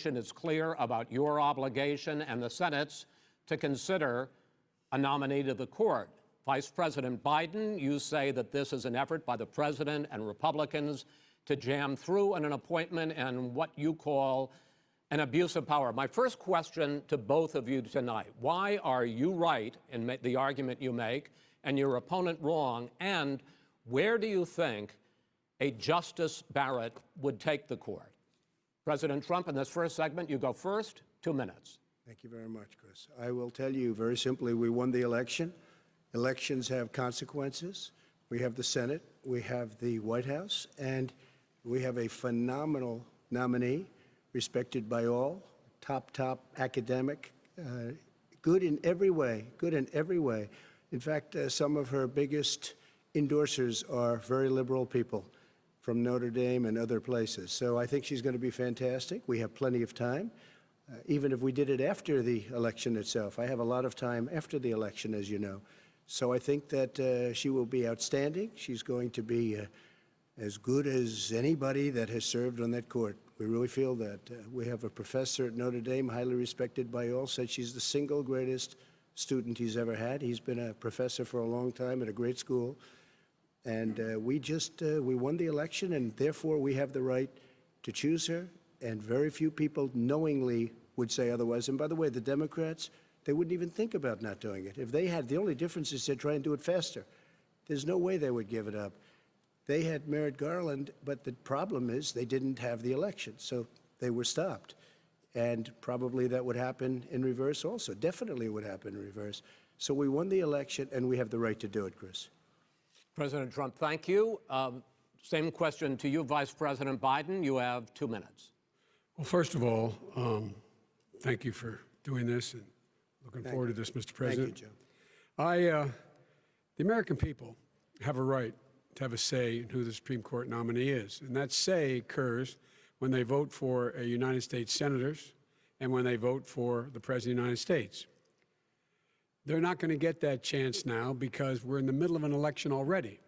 is clear about your obligation and the Senate's to consider a nominee to the court. Vice President Biden, you say that this is an effort by the president and Republicans to jam through an appointment and what you call an abuse of power. My first question to both of you tonight: why are you right in the argument you make and your opponent wrong? And where do you think a Justice Barrett would take the court? President Trump, in this first segment, you go first. 2 minutes. Thank you very much, Chris. I will tell you very simply, we won the election. Elections have consequences. We have the Senate, we have the White House, and we have a phenomenal nominee, respected by all, top academic, good in every way, In fact, some of her biggest endorsers are very liberal people from Notre Dame and other places. So I think she's going to be fantastic. We have plenty of time, even if we did it after the election itself. I have a lot of time after the election, as you know. So I think that she will be outstanding. She's going to be as good as anybody that has served on that court. We really feel that. We have a professor at Notre Dame, highly respected by all, said she's the single greatest student he's ever had. He's been a professor for a long time at a great school. And we won the election, and therefore we have the right to choose her. And very few people knowingly would say otherwise. And by the way, the Democrats, they wouldn't even think about not doing it. If they had, the only difference is they'd try and do it faster. There's no way they would give it up. They had Merrick Garland, but the problem is they didn't have the election, so they were stopped. And probably that would happen in reverse also. Definitely it would happen in reverse. So we won the election, and we have the right to do it, Chris. President Trump, thank you. Same question to you, Vice President Biden. You have 2 minutes. Well, first of all, thank you for doing this, and looking forward to this, Mr. President. Thank you, Joe. The American people have a right to have a say in who the Supreme Court nominee is, and that say occurs when they vote for United States senators and when they vote for the President of the United States. They're not going to get that chance now because we're in the middle of an election already.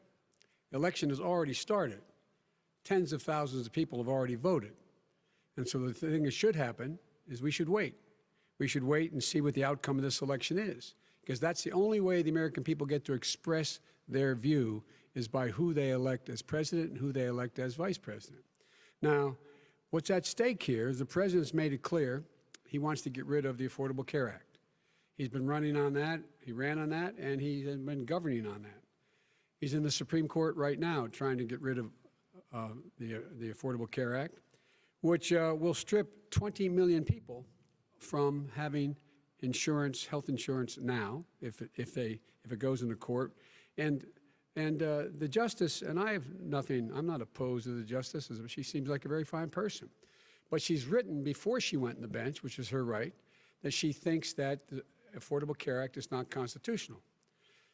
The election has already started. Tens of thousands of people have already voted. And so the thing that should happen is we should wait. We should wait and see what the outcome of this election is, because that's the only way the American people get to express their view is by who they elect as president and who they elect as vice president. Now, what's at stake here is the president's made it clear he wants to get rid of the Affordable Care Act. He's been running on that, he ran on that, and he's been governing on that. He's in the Supreme Court right now trying to get rid of the Affordable Care Act, which will strip 20 million people from having insurance, health insurance now, if it goes into court. And the justice, and I have nothing, I'm not opposed to the justice, she seems like a very fine person. But she's written before she went on the bench, which is her right, that she thinks that the Affordable Care Act is not constitutional.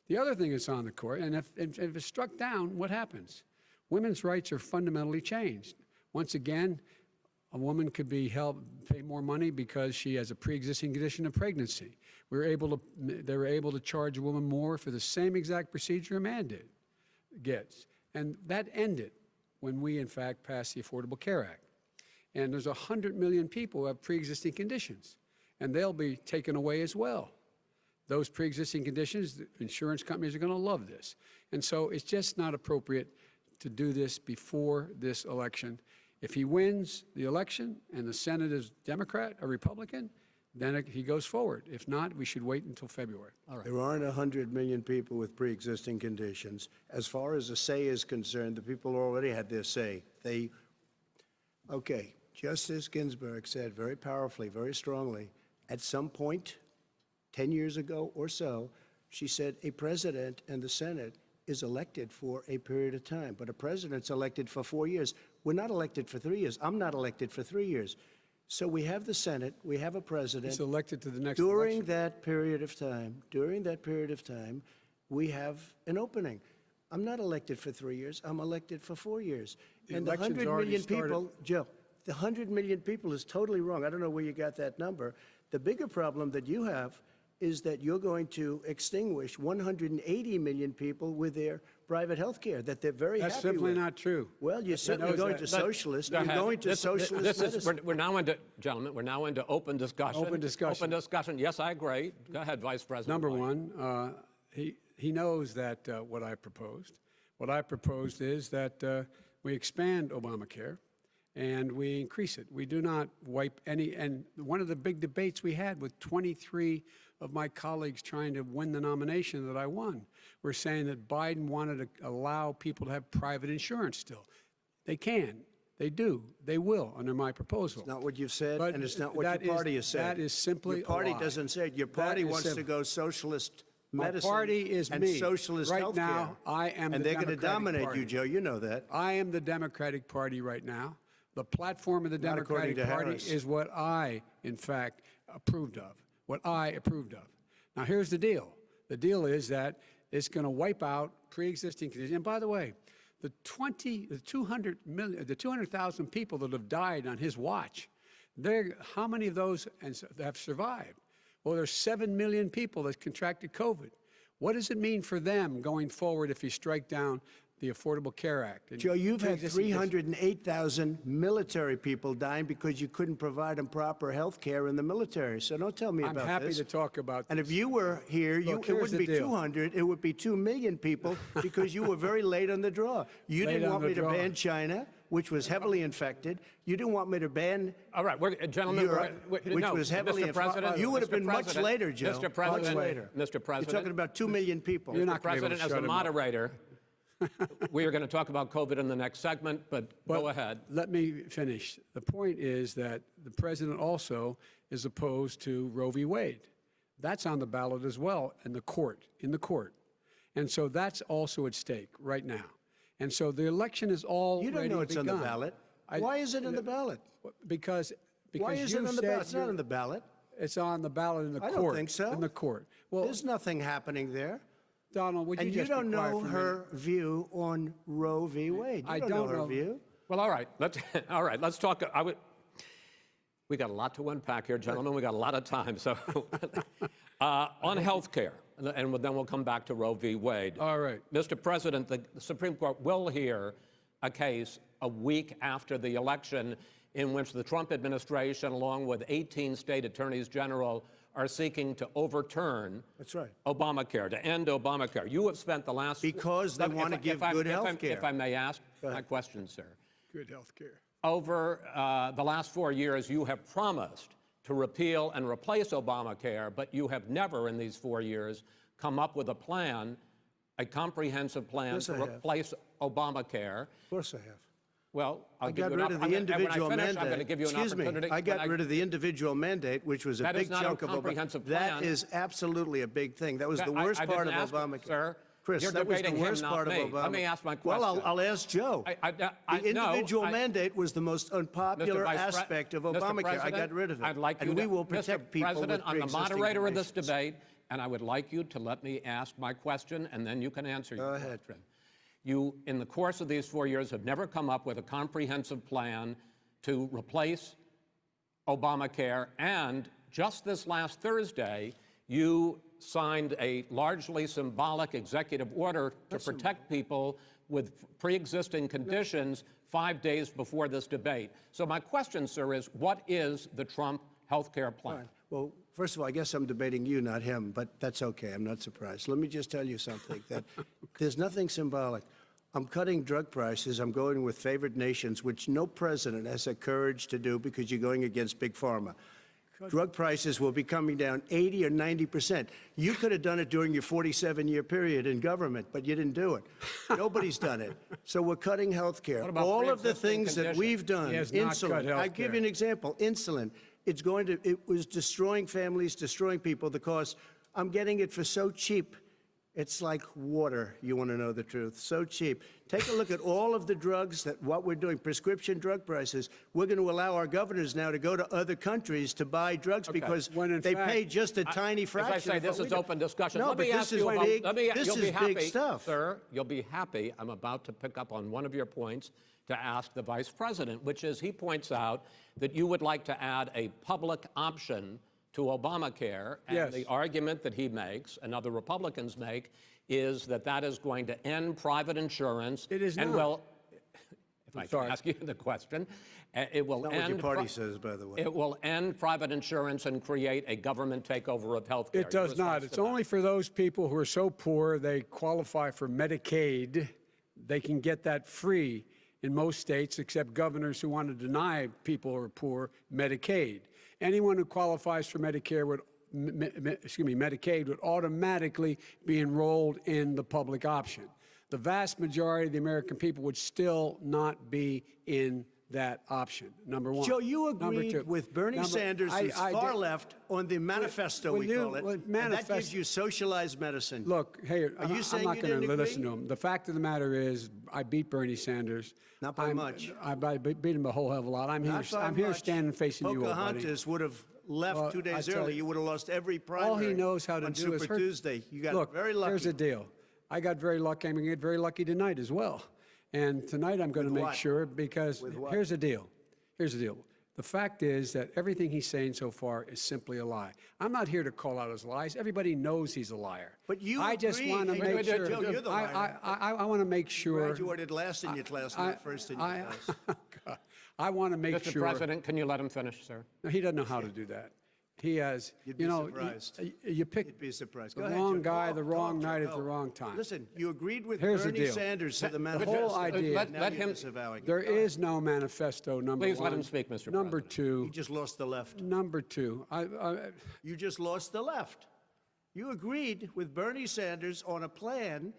The other thing that's on the court, and if it's struck down, what happens? Women's rights are fundamentally changed. Once again, a woman could be pay more money because she has a pre-existing condition of pregnancy. They were able to charge a woman more for the same exact procedure a man gets. And that ended when we, in fact, passed the Affordable Care Act. And there's 100 million people who have pre-existing conditions, and they'll be taken away as well. Those pre-existing conditions, the insurance companies are going to love this. And so it's just not appropriate to do this before this election. If he wins the election and the Senate is Democrat or Republican, then he goes forward. If not, we should wait until February. All right. There aren't 100 million people with pre-existing conditions. As far as the say is concerned, the people already had their say. Okay, Justice Ginsburg said very powerfully, very strongly, at some point, 10 years ago or so, she said a president and the Senate is elected for a period of time, but a president's elected for 4 years. We're not elected for 3 years. I'm not elected for 3 years. So we have the Senate, we have a president. He's elected to the next during election. that period of time, we have an opening. I'm not elected for 3 years. I'm elected for 4 years. And the 100 million people, Joe, the 100 million people is totally wrong. I don't know where you got that number. The bigger problem that you have is that you're going to extinguish 180 million people with their private health care that they're very That's happy simply with. not true. Well, you're certainly knows going that. to socialist. Go You're ahead. going to socialist medicine. We're now into, gentlemen, we're now into open discussion. Open discussion. Open discussion. Yes, I agree. Go ahead, Vice President. Number Biden. one, he knows that what I proposed. What I proposed is that we expand Obamacare and we increase it. We do not wipe any. And one of the big debates we had with 23 of my colleagues trying to win the nomination that I won were saying that Biden wanted to allow people to have private insurance still. They can. They do. They will under my proposal. It's not what you've said, But and it's not what that your is- party has said. that is simply Your party a lie. doesn't say it. Your That party is wants to simple. go socialist My medicine party is and me. socialist Right healthcare. now, I am the And they're going to Democratic dominate Party. you, Joe. You know that. I am the Democratic Party right now. The platform of the Not according Democratic to Party Harris. is what I, in fact, approved of. What I approved of. Now, here's the deal. The deal is that it's going to wipe out pre-existing conditions. And by the way, the 200,000 people that have died on his watch, how many of those have survived? Well, there's 7 million people that contracted COVID. What does it mean for them going forward if you strike down the Affordable Care Act? And Joe, you've had pre-existing conditions? 308,000 military people dying because you couldn't provide them proper health care in the military. So don't tell me I'm about happy this. to talk about And this. if you were here, Look, it here's wouldn't be the deal. 200, it would be 2 million people because you were very late on the draw. You Late didn't on want the me to draw. ban China, which was heavily infected. You didn't want me to ban All right, gentlemen, Europe, which no, was heavily Mr. President, You would have Mr. been much President, later, Joe. Mr. President, much later. Mr. You're President, talking about 2 million people. You're not gonna be able to President, as shut the him up. moderator, we are going to talk about COVID in the next segment, but go ahead. Let me finish. The point is that the president also is opposed to Roe v. Wade. That's on the ballot as well in the court. And so that's also at stake right now. And so the election is already You don't know it's on begun. the ballot. Why is it on the ballot? Because Why is you it on the said ballot? It's not you're- on the ballot. It's on the ballot in the I court. don't think so. In the court. Well, There's nothing happening there. Donald, would you And you just don't be quiet know for a minute? her view on Roe v. Wade. You I don't don't know her know. view. Well, all right, let's talk. We got a lot to unpack here, gentlemen. We got a lot of time. So, on health care, and then we'll come back to Roe v. Wade. All right. Mr. President, the Supreme Court will hear a case a week after the election in which the Trump administration, along with 18 state attorneys general, are seeking to overturn That's right. Obamacare, to end Obamacare. You have spent the last... Because they want to give good health care. If I may ask my question, sir. Good health care. Over the last 4 years, you have promised to repeal and replace Obamacare, but you have never in these 4 years come up with a plan, a comprehensive plan Yes, to I have. replace Obamacare. Of course I have. Well, I got rid of the individual mandate. I'm going to give you an Excuse me. opportunity. I got rid of the individual mandate, which was a That is big not a chunk of comprehensive Obamacare. plan. That is absolutely a big thing. That was the I worst part of didn't ask you, Obamacare. sir. Chris, You're that was the debating him, worst not part me. of Obamacare. Let me ask my Well, question. I'll ask Joe. The individual mandate was the most unpopular aspect of Mr. Obamacare. I President, got rid of it. I'd like you and to, we will protect Mr. people President, with I'm the pre-existing moderator of this conditions. debate, and I would like you to let me ask my question, and then you can answer your Go ahead. question. You, in the course of these 4 years, have never come up with a comprehensive plan to replace Obamacare, and just this last Thursday, you signed a largely symbolic executive order to protect people with pre-existing conditions 5 days before this debate. So my question, sir, is what is the Trump health care plan? Fine. Well, first of all, I guess I'm debating you, not him, but that's okay. I'm not surprised. Let me just tell you something, that there's nothing symbolic. I'm cutting drug prices. I'm going with favored nations, which no president has the courage to do because you're going against big pharma. Drug prices will be coming down 80 or 90%. You could have done it during your 47-year period in government, but you didn't do it. Nobody's done it. So we're cutting health care. What about All of the pre-existing things that conditions? we've done, He has not cut insulin. health I give care. you an example. Insulin. It was destroying families, destroying people. The cost, I'm getting it for so cheap. It's like water, you want to know the truth. So cheap. Take a look at all of the drugs what we're doing, prescription drug prices. We're going to allow our governors now to go to other countries to buy drugs because When in they fact- pay just a tiny fraction. As I say, of this what is we do. open discussion. No, Let me but ask this you is about, big, this this is big stuff. Sir, you'll be happy. I'm about to pick up on one of your points to ask the Vice President, which is he points out that you would like to add a public option to Obamacare. And Yes. the argument that he makes and other Republicans make is that that is going to end private insurance. It is and not. will, if I can sorry. ask you the question, it will Not what your party says, by the way. It will end private insurance and create a government takeover of health care. It does not. It's only for those people who are so poor they qualify for Medicaid. They can get that free in most states, except governors who want to deny people who are poor Medicaid. Anyone who qualifies for Medicare would, Medicaid would automatically be enrolled in the public option. The vast majority of the American people would still not be in that option, number one. Joe, you agreed with Bernie Sanders, who's far left, on the manifesto, we call it, and that gives you socialized medicine. Look, hey, Are you saying I'm not you going to didn't listen agree? to him. The fact of the matter is, I beat Bernie Sanders. Not by much. I beat him a whole hell of a lot. I'm here much. standing facing you, old buddy. Pocahontas would have left Well, 2 I days tell early. you, You would have lost every primary All he knows how to on do is Super hurt. Tuesday. You got Look, very lucky. here's the deal. I got very lucky. I'm going to get very lucky tonight as well. And tonight I'm going to With make what? sure, because With what? here's the deal. Here's the deal. The fact is that everything he's saying so far is simply a lie. I'm not here to call out his lies. Everybody knows he's a liar. But you I just agree. want to Hey, make Joe, sure. Joe, you're the liar. I want to make sure. Graduated last in your class, not first in your class. I want to make Mr. sure. President, can you let him finish, sir? No, he doesn't know how to do that. He has, You'd be you know, surprised. you pick You'd be surprised. the Go ahead, wrong Joe. guy, Talk, the wrong Joe, night at go. the wrong time. Listen, you agreed with Here's the Bernie deal. Sanders to the The manifesto. whole idea. Let Now him- you're disavowing it. There is no manifesto, number Please one. let him speak, Mr. Number President. two. You just lost the left. Number two. You just lost the left. You agreed with Bernie Sanders on a plan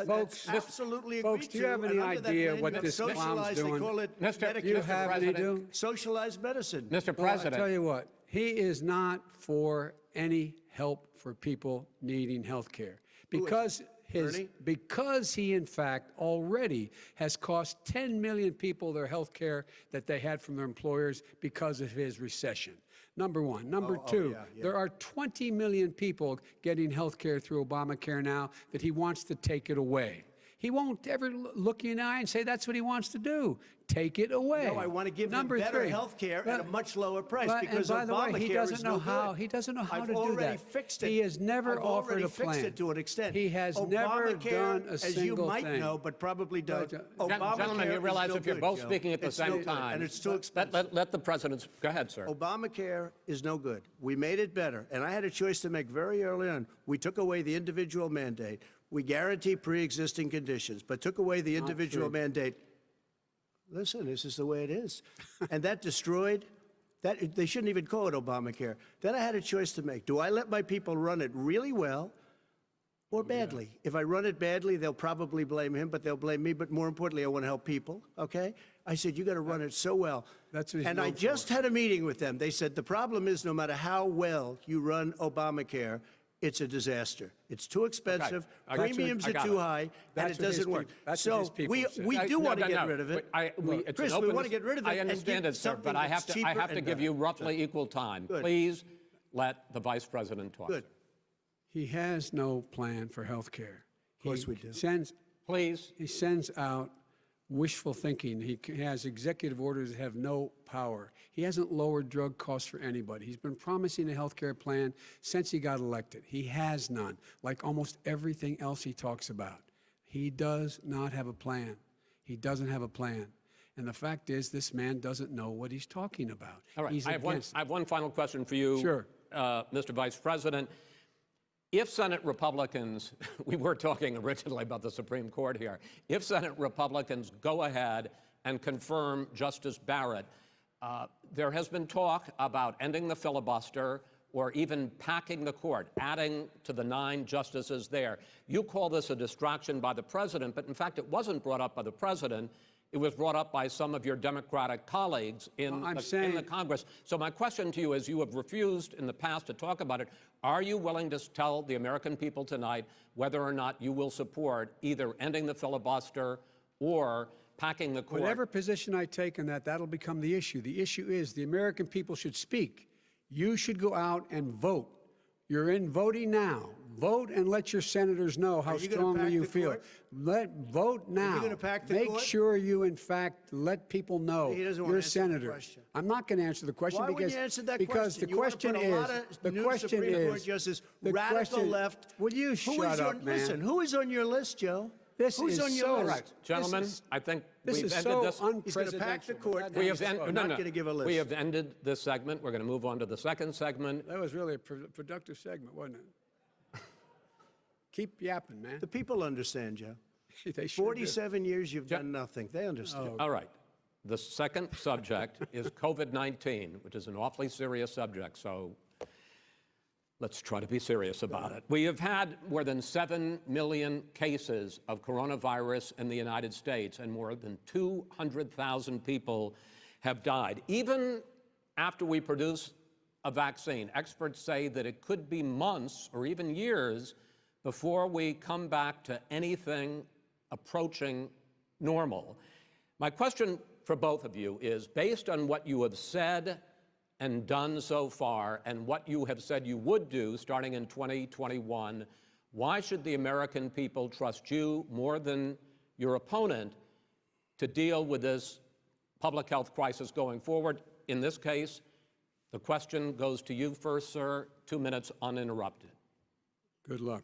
Folks, that's absolutely folks, agreed do you have to, any and under that idea plan, what that's this clown's socialized, doing? They call it Mr. Medicare. Do you Mr. have any President. do? Socialized medicine. Mr. Well, I President, tell you what, he is not for any help for people needing health care. Because Bernie? because he, in fact, already has cost 10 million people their health care that they had from their employers because of his recession. Number one. Number two, yeah. there are 20 million people getting health care through Obamacare now that he wants to take it away. He won't ever look you in the eye and say that's what he wants to do. Take it away. No, I want to give Number them better three. health care at a much lower price But- because and by the way, he Obamacare doesn't is know no how. good. He doesn't know how I've to do already that. fixed it. He has never I've offered already a plan. fixed it to an extent. He has never Obamacare, done a as you single might thing. know, but probably don't. Gen- gentlemen, you is realize no if you're good, both Joe. speaking at the It's no same good, time, and it's too expensive. let the president. Go ahead, sir. Obamacare is no good. We made it better. And I had a choice to make very early on. We took away the individual mandate. We guarantee pre-existing conditions, but took away the individual true. mandate. Listen, this is the way it is. And that destroyed, that they shouldn't even call it Obamacare. Then I had a choice to make. Do I let my people run it really well or badly? If I run it badly, they'll probably blame him, but they'll blame me. But more importantly, I want to help people, okay? I said, you got to run it so well. That's what he's And I known just had a meeting with them. They said, the problem is no matter how well you run Obamacare, it's a disaster. It's too expensive, I got you. premiums I are got too it. high, and That's it what his doesn't work. peop- that's what his So people said. we do No, want to no, get no. rid of it. It's Chris, an we open want to get rid of it I and understand give it, sir, something but I have that's to. I cheaper have to and give better. you roughly equal time. Good. Please let the vice president talk. Good. He has no plan for health care. Of course we do. Please. He sends out wishful thinking. He has executive orders that have no power. He hasn't lowered drug costs for anybody. He's been promising a health care plan since he got elected. He has none, like almost everything else he talks about. He does not have a plan. He doesn't have a plan. And the fact is, this man doesn't know what he's talking about. All right. He's I have against one final question for you, Sure. Mr. Vice President. If Senate Republicans, we were talking originally about the Supreme Court here, if Senate Republicans go ahead and confirm Justice Barrett, there has been talk about ending the filibuster or even packing the court, adding to the 9 justices there. You call this a distraction by the president, but in fact it wasn't brought up by the president. It was brought up by some of your Democratic colleagues in the Congress. So my question to you is, you have refused in the past to talk about it. Are you willing to tell the American people tonight whether or not you will support either ending the filibuster or packing the court? Whatever position I take on that, that'll become the issue. The issue is the American people should speak. You should go out and vote. You're in voting now. Vote and let your senators know how you gonna strongly pack you the feel. court? Vote now. gonna pack the Make court? sure you, in fact, let people know He doesn't wanna you're a answer the senator. question. I'm not going to answer the question Why because wouldn't you answer that because question? the question you want is to put a lot of the new question Supreme Court is justice, the radical question, left. Will you Who shut is up, on, man? Listen, who is on your list, Joe? This Who's is on your so list? Right, gentlemen, I think This we've is ended so this. He's going to pack the unpresidential. court. but We that's have not I'm not going to give a list. We have ended this segment. We're going to move on to the second segment. That was really a productive segment, wasn't it? Keep yapping, man. The people understand, Joe. They sure do. 47 years you've done nothing. They understand. All right. The second subject is COVID-19, which is an awfully serious subject, so let's try to be serious about it. We have had more than 7 million cases of coronavirus in the United States, and more than 200,000 people have died. Even after we produce a vaccine, experts say that it could be months or even years before we come back to anything approaching normal. My question for both of you is, based on what you have said and done so far and what you have said you would do starting in 2021, why should the American people trust you more than your opponent to deal with this public health crisis going forward? In this case, the question goes to you first, sir. 2 minutes uninterrupted. Good luck.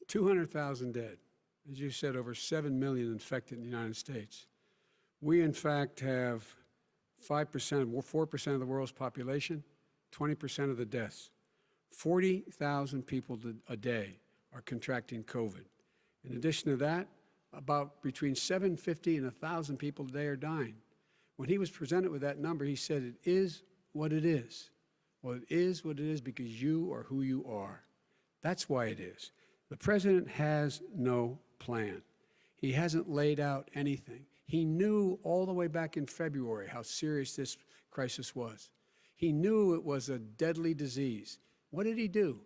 200,000 dead. As you said, over 7 million infected in the United States. We, in fact, have 5%, 4% of the world's population, 20% of the deaths. 40,000 people a day are contracting COVID. In addition to that, about between 750 and 1,000 people a day are dying. When he was presented with that number, he said, it is what it is. Well, it is what it is because you are who you are. That's why it is. The president has no plan. He hasn't laid out anything. He knew all the way back in February how serious this crisis was. He knew it was a deadly disease. What did he do?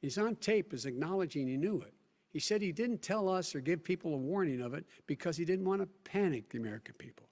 He's on tape as acknowledging he knew it. He said he didn't tell us or give people a warning of it because he didn't want to panic the American people.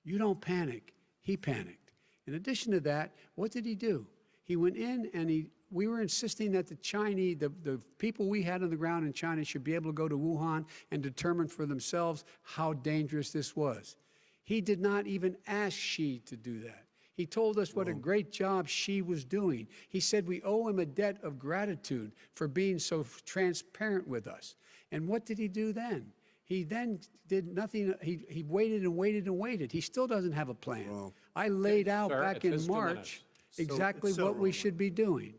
You don't panic. He panicked. In addition to that, what did he do? He went in and we were insisting that the Chinese, the people we had on the ground in China should be able to go to Wuhan and determine for themselves how dangerous this was. He did not even ask Xi to do that. He told us what a great job Xi was doing. He said we owe him a debt of gratitude for being so transparent with us. And what did he do then? He then did nothing. He waited and waited and waited. He still doesn't have a plan. I laid out Sir, back in March exactly so what we wrong. should be doing.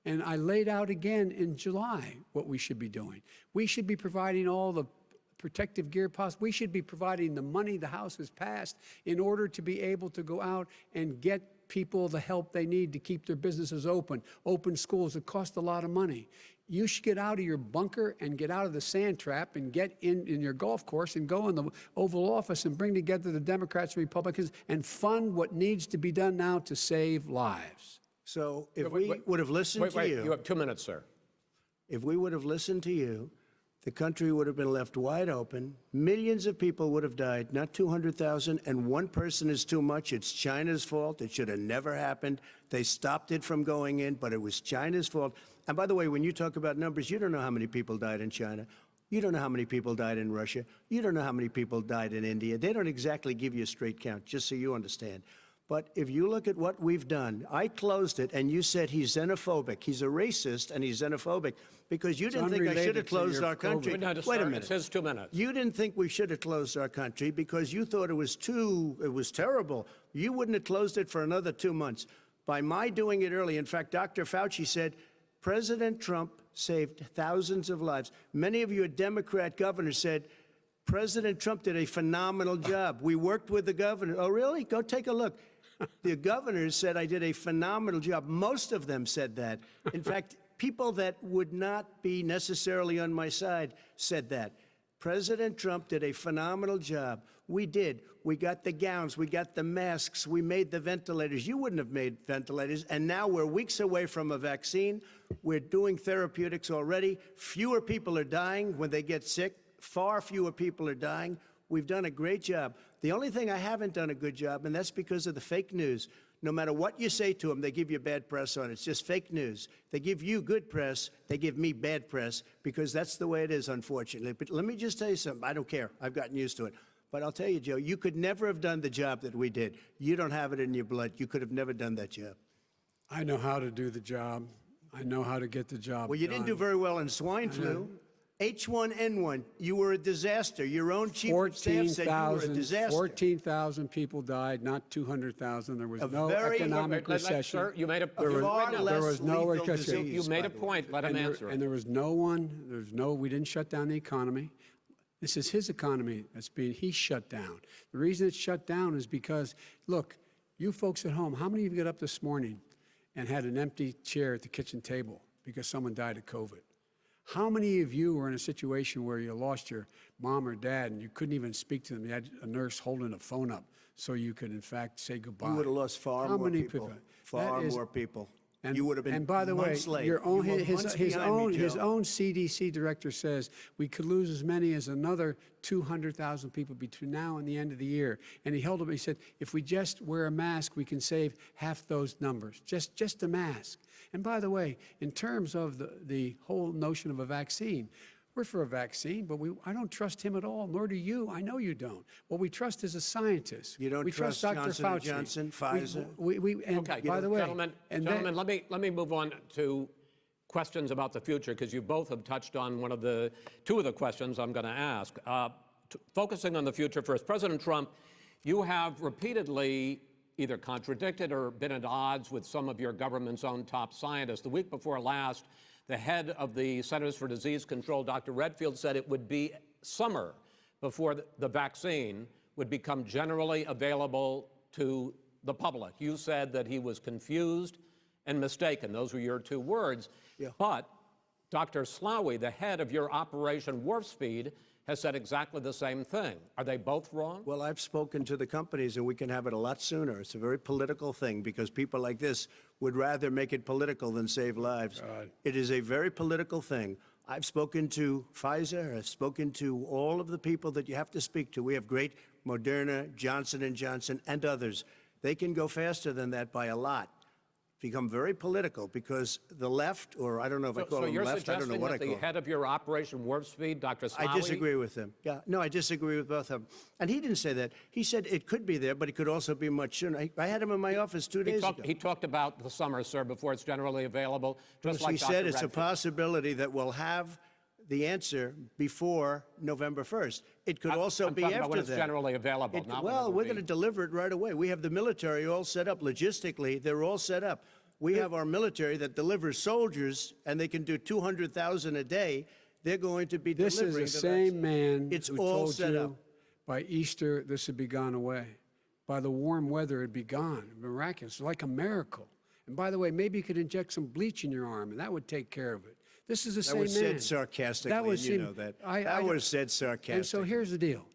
And I laid out again in July what we should be doing. We should be providing all the protective gear possible. We should be providing the money the House has passed in order to be able to go out and get people the help they need to keep their businesses open schools. It costs a lot of money. You should get out of your bunker and get out of the sand trap and get in your golf course and go in the Oval Office and bring together the Democrats and Republicans and fund what needs to be done now to save lives. So if we would have listened to you, You have 2 minutes, sir. if we would have listened to you, the country would have been left wide open. Millions of people would have died, not 200,000, and one person is too much. It's China's fault. It should have never happened. They stopped it from going in, but it was China's fault. And by the way, when you talk about numbers, you don't know how many people died in China. You don't know how many people died in Russia. You don't know how many people died in India. They don't exactly give you a straight count, just so you understand. But if you look at what we've done, I closed it, and you said he's xenophobic. He's a racist, and he's xenophobic because you didn't think I should have closed our country. No, Wait a sir, minute. It says 2 minutes. You didn't think we should have closed our country because you thought it was terrible. You wouldn't have closed it for another 2 months. By my doing it early, in fact, Dr. Fauci said, President Trump saved thousands of lives. Many of your Democrat governors said, President Trump did a phenomenal job. We worked with the governor. Oh, really? Go take a look. The governors said I did a phenomenal job. Most of them said that. In fact, people that would not be necessarily on my side said that. President Trump did a phenomenal job. We did. We got the gowns. We got the masks. We made the ventilators. You wouldn't have made ventilators. And now we're weeks away from a vaccine. We're doing therapeutics already. Fewer people are dying when they get sick. Far fewer people are dying. We've done a great job. The only thing I haven't done a good job, and that's because of the fake news. No matter what you say to them, they give you bad press on it. It's just fake news. They give you good press. They give me bad press because that's the way it is, unfortunately. But let me just tell you something. I don't care. I've gotten used to it. But I'll tell you, Joe, you could never have done the job that we did. You don't have it in your blood. You could have never done that job. I know how to do the job. I know how to get the job Well, you didn't do very well in swine flu. H1N1, you were a disaster. Your own chief of staff said you were a disaster. 14,000 people died, not 200,000. There was no economic recession. Sir, you made a There was no lethal recession. disease, You made a by the way. point. Let him answer And it. there was we didn't shut down the economy. This is his economy he's shut down. The reason it's shut down is because, look, you folks at home, how many of you got up this morning and had an empty chair at the kitchen table because someone died of COVID? How many of you were in a situation where you lost your mom or dad and you couldn't even speak to them? You had a nurse holding a phone up so you could, in fact, say goodbye. You would have lost far How more many people. Far more people. And, you would have been and by the way, months late. your own, You were months behind me, his Joe. own CDC director says we could lose as many as another 200,000 people between now and the end of the year. And he held up, he said, if we just wear a mask, we can save half those numbers, just a mask. And by the way, in terms of the whole notion of a vaccine, we're for a vaccine, but I don't trust him at all, nor do you. I know you don't. What we trust is a scientist. You don't we trust Dr. Johnson Fauci. & Johnson, Pfizer? And Okay, by the way, gentlemen, let me move on to questions about the future, because you both have touched on two of the questions I'm going to ask. Focusing on the future first, President Trump, you have repeatedly either contradicted or been at odds with some of your government's own top scientists. The week before last, the head of the Centers for Disease Control, Dr. Redfield, said it would be summer before the vaccine would become generally available to the public. You said that he was confused and mistaken. Those were your two words. Yeah. But Dr. Slaoui, the head of your Operation Warp Speed, has said exactly the same thing. Are they both wrong? Well, I've spoken to the companies, and we can have it a lot sooner. It's a very political thing because people like this would rather make it political than save lives. God. It is a very political thing. I've spoken to Pfizer. I've spoken to all of the people that you have to speak to. We have great Moderna, Johnson & Johnson, and others. They can go faster than that by a lot. Become very political because the left, or I don't know if I call them left, I don't know what I call them. So you're suggesting that the head of your Operation Warp Speed, Dr. Slaoui... I disagree with him. Yeah, no, I disagree with both of them. And he didn't say that. He said it could be there, but it could also be much sooner. I had him in my office 2 days ago. He talked about the summer, sir, before it's generally available, just like He Dr. said it's a Redfield. possibility that we'll have the answer before November 1st. It could also I'm be talking about after when it's that. generally available, not when it Well, will we're be. going to deliver it right away. We have the military all set up. Logistically, they're all set up. We have our military that delivers soldiers, and they can do 200,000 a day. They're going to be This delivering is the the same vaccine. man It's who all told set you up. by Easter this would be gone away. By the warm weather, it'd be gone. Miraculous, like a miracle. And by the way, maybe you could inject some bleach in your arm, and that would take care of it. This is the same man. That was said sarcastically, and you know that. That was said sarcastically. And so here's the deal.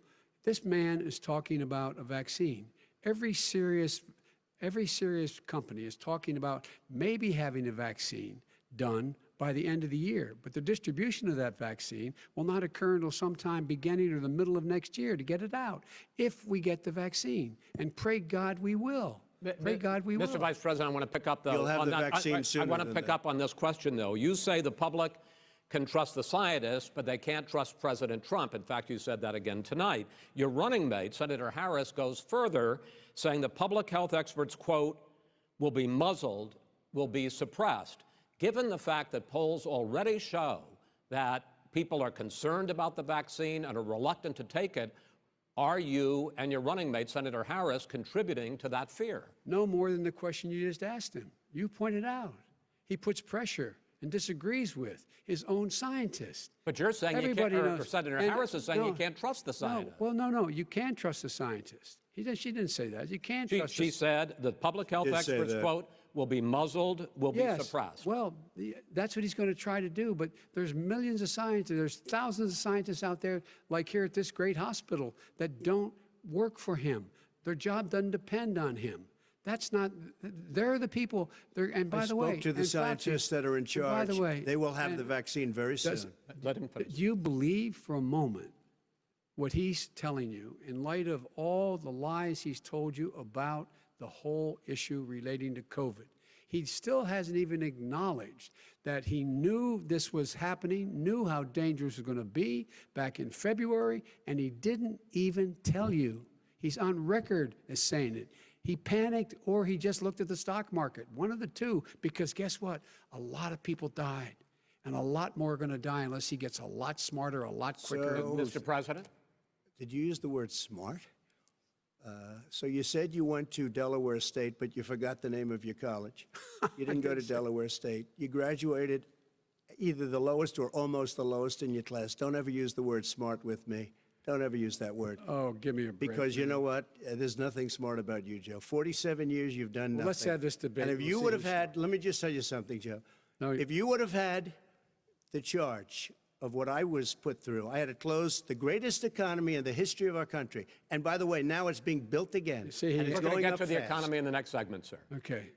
This man is talking about a vaccine. Every serious company is talking about maybe having a vaccine done by the end of the year. But the distribution of that vaccine will not occur until sometime beginning or the middle of next year to get it out, if we get the vaccine. And pray God we will. Pray God we will. Mr. Vice President, I want to pick up You'll have on the that. vaccine I sooner want to than pick that. up on this question, though. You say the public can trust the scientists, but they can't trust President Trump. In fact, you said that again tonight. Your running mate, Senator Harris, goes further, saying the public health experts, quote, will be muzzled, will be suppressed. Given the fact that polls already show that people are concerned about the vaccine and are reluctant to take it, are you and your running mate, Senator Harris, contributing to that fear? No more than the question you just asked him. You pointed out. He puts pressure and disagrees with his own scientists. But you're saying Everybody you can't, or knows. Senator And Harris is saying no, you can't trust the scientists. No, you can trust the scientists. She didn't say that. You can't trust She said the public health Did say experts, that. quote, will be muzzled, will be suppressed. Well, that's what he's going to try to do. But there's millions of scientists, there's thousands of scientists out there, like here at this great hospital, that don't work for him. Their job doesn't depend on him. That's not, they're the people, and by the way. I spoke to the and scientists that are in charge. By the way. They will have the vaccine very soon. Let him finish. Do you believe for a moment what he's telling you in light of all the lies he's told you about the whole issue relating to COVID. He still hasn't even acknowledged that he knew this was happening, knew how dangerous it was going to be back in February, and he didn't even tell you. He's on record as saying it. He panicked or he just looked at the stock market, one of the two, because guess what? A lot of people died, and a lot more are going to die unless he gets a lot smarter, a lot quicker. So, Mr. President? Did you use the word smart? So you said you went to Delaware State, but you forgot the name of your college. You didn't go to Delaware State. You graduated either the lowest or almost the lowest in your class. Don't ever use the word smart with me. Don't ever use that word. Oh, give me a break. Because you know what? There's nothing smart about you, Joe. 47 years, you've done nothing. Let's have this debate. And if you would have had, let me just tell you something, Joe. No, if you would have had the charge of what I was put through, I had to close the greatest economy in the history of our country. And by the way, now it's being built again. See, and it's We're going to going get up to the fast. economy in the next segment, sir. Okay.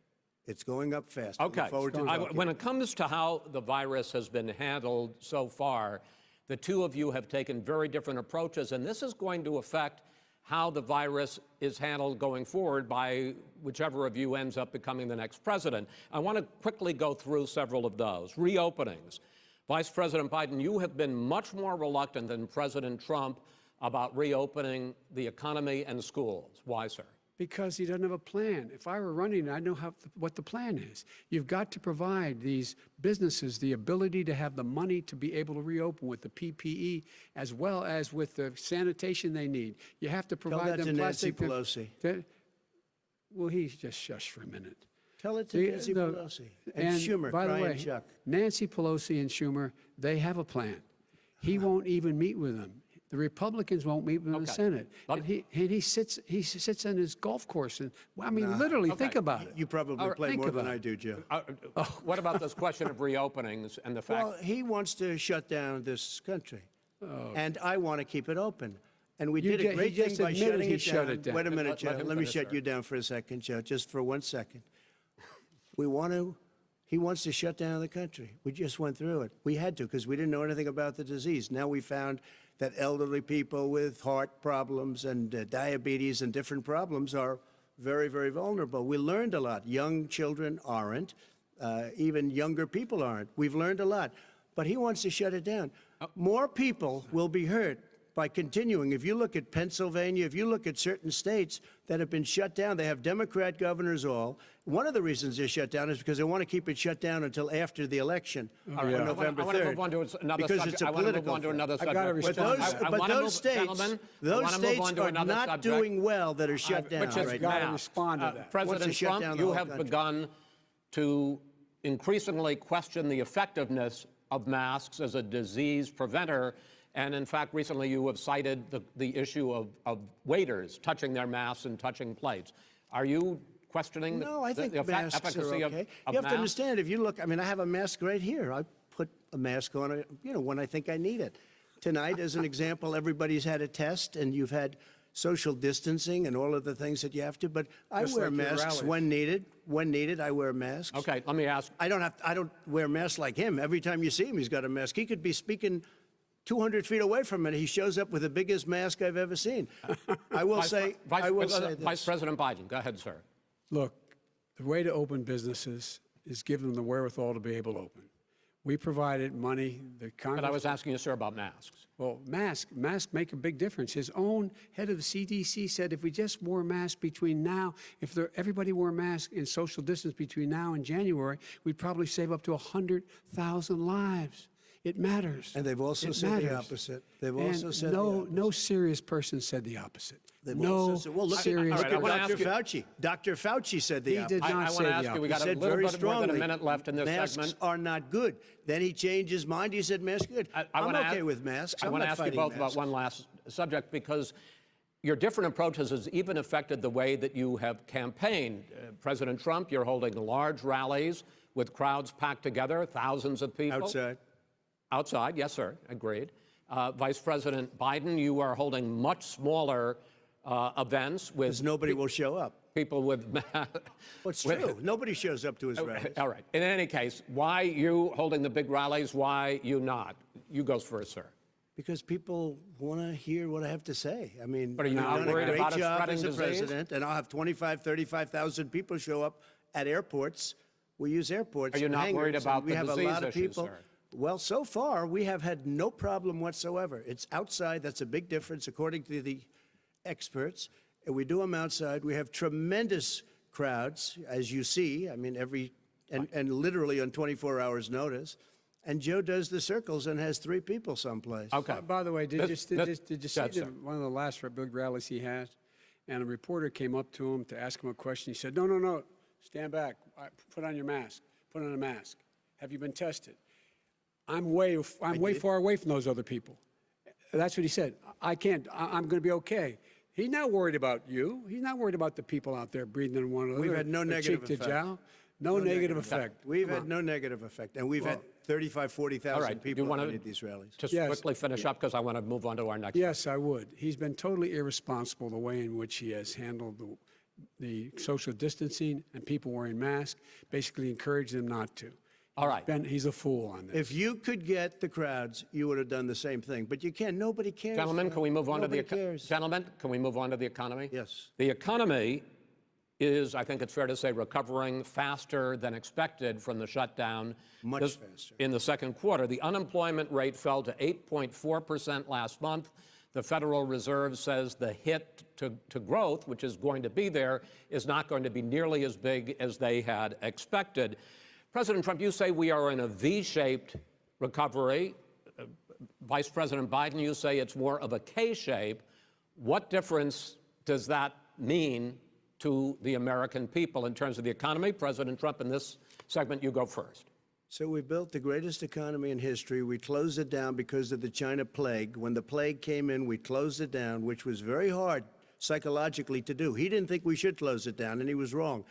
It's going up fast. Okay. Look forward to When it comes to how the virus has been handled so far, the two of you have taken very different approaches, and this is going to affect how the virus is handled going forward by whichever of you ends up becoming the next president. I want to quickly go through several of those. Reopenings. Vice President Biden, you have been much more reluctant than President Trump about reopening the economy and schools. Why, sir? Because he doesn't have a plan. If I were running, I know what the plan is. You've got to provide these businesses the ability to have the money to be able to reopen with the PPE as well as with the sanitation they need. You have to provide them plastic. Tell that to Nancy Pelosi. Well, he's just shush for a minute. Tell it to Nancy Pelosi. And Schumer, by the way, Chuck. Nancy Pelosi and Schumer, they have a plan. He won't even meet with them. The Republicans won't meet with him in the Senate. And he sits in his golf course. And I mean, literally, think about it. You probably play more than I do, Joe. What about this question of reopenings and the fact? Well, he wants to shut down this country, and I want to keep it open. And we did a great thing by shutting it down. Wait a minute, Joe. Let me shut you down for a second, Joe, just for 1 second. He wants to shut down the country. We just went through it. We had to because we didn't know anything about the disease. Now we found that elderly people with heart problems and diabetes and different problems are very, very vulnerable. We learned a lot. Young children aren't. Even younger people aren't. We've learned a lot. But he wants to shut it down. More people will be hurt by continuing. If you look at Pennsylvania, if you look at certain states that have been shut down, they have Democrat governors all. One of the reasons they're shut down is because they want to keep it shut down until after the election on November 3rd. I want to move on to another because subject. it's a I want to move political on to another subject. But those states are not doing well that are shut down right now. Respond to that. President Trump, you have begun to increasingly question the effectiveness of masks as a disease preventer. And in fact, recently you have cited the issue of waiters touching their masks and touching plates. Are you questioning No, I think the masks efficacy are okay. of You have masks? to understand, if you look, I mean, I have a mask right here. I put a mask on, when I think I need it. Tonight, as an example, everybody's had a test, and you've had social distancing and all of the things that you have to. But I wear masks when needed. When needed, I wear masks. Okay, let me ask. I don't wear masks like him. Every time you see him, he's got a mask. He could be speaking 200 feet away from it. He shows up with the biggest mask I've ever seen. I will say this. Vice President Biden, go ahead, sir. Look, the way to open businesses is give them the wherewithal to be able to open. We provided money. The Congress. But I was asking you, sir, about masks. Well, masks make a big difference. His own head of the CDC said if we just wore masks between now, everybody wore masks in social distance between now and January, we'd probably save up to 100,000 lives. It matters. And they've also said the opposite. They've also said no serious person said the opposite. Well, look serious. at Dr. Fauci. Dr. Fauci said the opposite. He did not say the opposite. We got a little bit more than a minute left in this segment. Masks are not good. Then he changed his mind. He said masks are good. I'm okay with masks. I want to ask you both about one last subject because your different approaches has even affected the way that you have campaigned. President Trump, you're holding large rallies with crowds packed together, thousands of people. Outside. Outside, yes, sir, agreed. Vice President Biden, you are holding much smaller events with... Because nobody will show up. People with... Well, it's true. Nobody shows up to his rallies. All right. In any case, why you holding the big rallies, why you not? You go first, sir. Because people want to hear what I have to say. I mean, But are you I've not done a worried great about it job spreading as a disease? president, and I'll have 25, 35,000 people show up at airports. We use airports. Are you for not worried hangars, about and we the have a disease lot of issue, people. sir? Well, so far we have had no problem whatsoever. It's outside. That's a big difference, according to the experts. And we do them outside. We have tremendous crowds, as you see. I mean, and literally on 24 hours' notice. And Joe does the circles and has 3 people someplace. Okay. By the way, did you see Yes, sir. one of the last big rallies he had? And a reporter came up to him to ask him a question. He said, no, no, no, stand back. Put on your mask. Put on a mask. Have you been tested? I'm way far away from those other people. That's what he said. I'm going to be okay. He's not worried about you. He's not worried about the people out there breathing in one another. We've had no negative cheek to effect. jowl. No negative effect. We've had no negative effect. And we've had 35, 40,000 All right. Do you people want at these rallies. Just Yes. quickly finish up because I want to move on to our next. Yes, I would. He's been totally irresponsible the way in which he has handled the social distancing and people wearing masks, basically encouraged them not to. All right. He's a fool on this. If you could get the crowds, you would have done the same thing. But you can't. Nobody cares. Gentlemen, can we move on to the cares. Gentlemen, can we move on to the economy? Yes. The economy is, I think it's fair to say, recovering faster than expected from the shutdown. Much faster. In the second quarter, the unemployment rate fell to 8.4% last month. The Federal Reserve says the hit to growth, which is going to be there, is not going to be nearly as big as they had expected. President Trump, you say we are in a V-shaped recovery. Vice President Biden, you say it's more of a K-shape. What difference does that mean to the American people in terms of the economy? President Trump, in this segment, you go first. So we built the greatest economy in history. We closed it down because of the China plague. When the plague came in, we closed it down, which was very hard psychologically to do. He didn't think we should close it down, and he was wrong.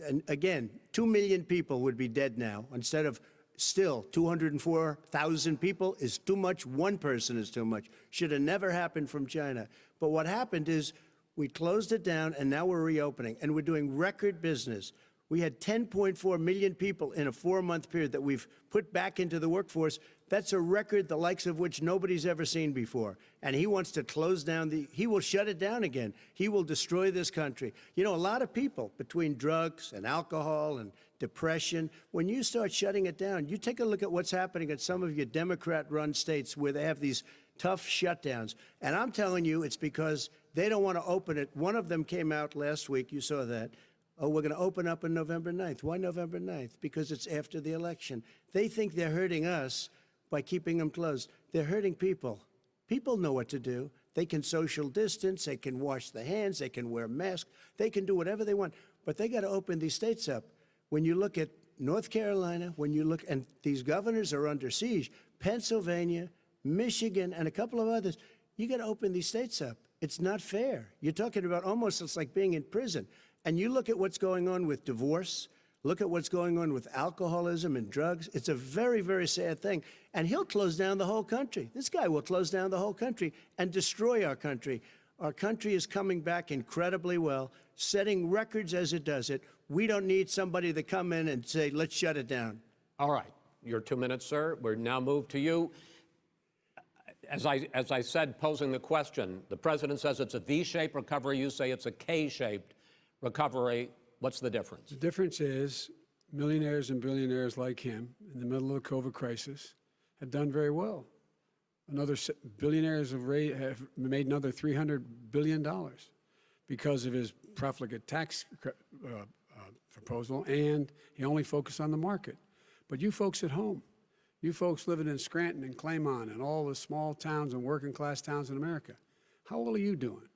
And again, 2 million people would be dead now instead of still 204,000 people is too much. One person is too much. Should have never happened from China. But what happened is we closed it down, and now we're reopening, and we're doing record business. We had 10.4 million people in a 4-month period that we've put back into the workforce. That's a record the likes of which nobody's ever seen before. And he wants to close down he will shut it down again. He will destroy this country. You know, a lot of people, between drugs and alcohol and depression, when you start shutting it down, you take a look at what's happening at some of your Democrat-run states where they have these tough shutdowns. And I'm telling you, it's because they don't want to open it. One of them came out last week. You saw that. Oh, we're going to open up on November 9th. Why November 9th? Because it's after the election. They think they're hurting us by keeping them closed. They're hurting people. People know what to do. They can social distance. They can wash their hands. They can wear masks. They can do whatever they want. But they got to open these states up. When you look at North Carolina, when you look, and these governors are under siege, Pennsylvania, Michigan, and a couple of others, you got to open these states up. It's not fair. You're talking about almost, it's like being in prison. And you look at what's going on with divorce, look at what's going on with alcoholism and drugs. It's a very, very sad thing. And he'll close down the whole country. This guy will close down the whole country and destroy our country. Our country is coming back incredibly well, setting records as it does it. We don't need somebody to come in and say, let's shut it down. All right. Your 2 minutes, sir. We're now moved to you. As I said, posing the question, the president says it's a V-shaped recovery. You say it's a K-shaped recovery. What's the difference? The difference is millionaires and billionaires like him in the middle of the COVID crisis have done very well. Billionaires have made another $300 billion because of his profligate tax proposal, and he only focused on the market. But you folks at home, you folks living in Scranton and Claymont and all the small towns and working class towns in America, how well are you doing?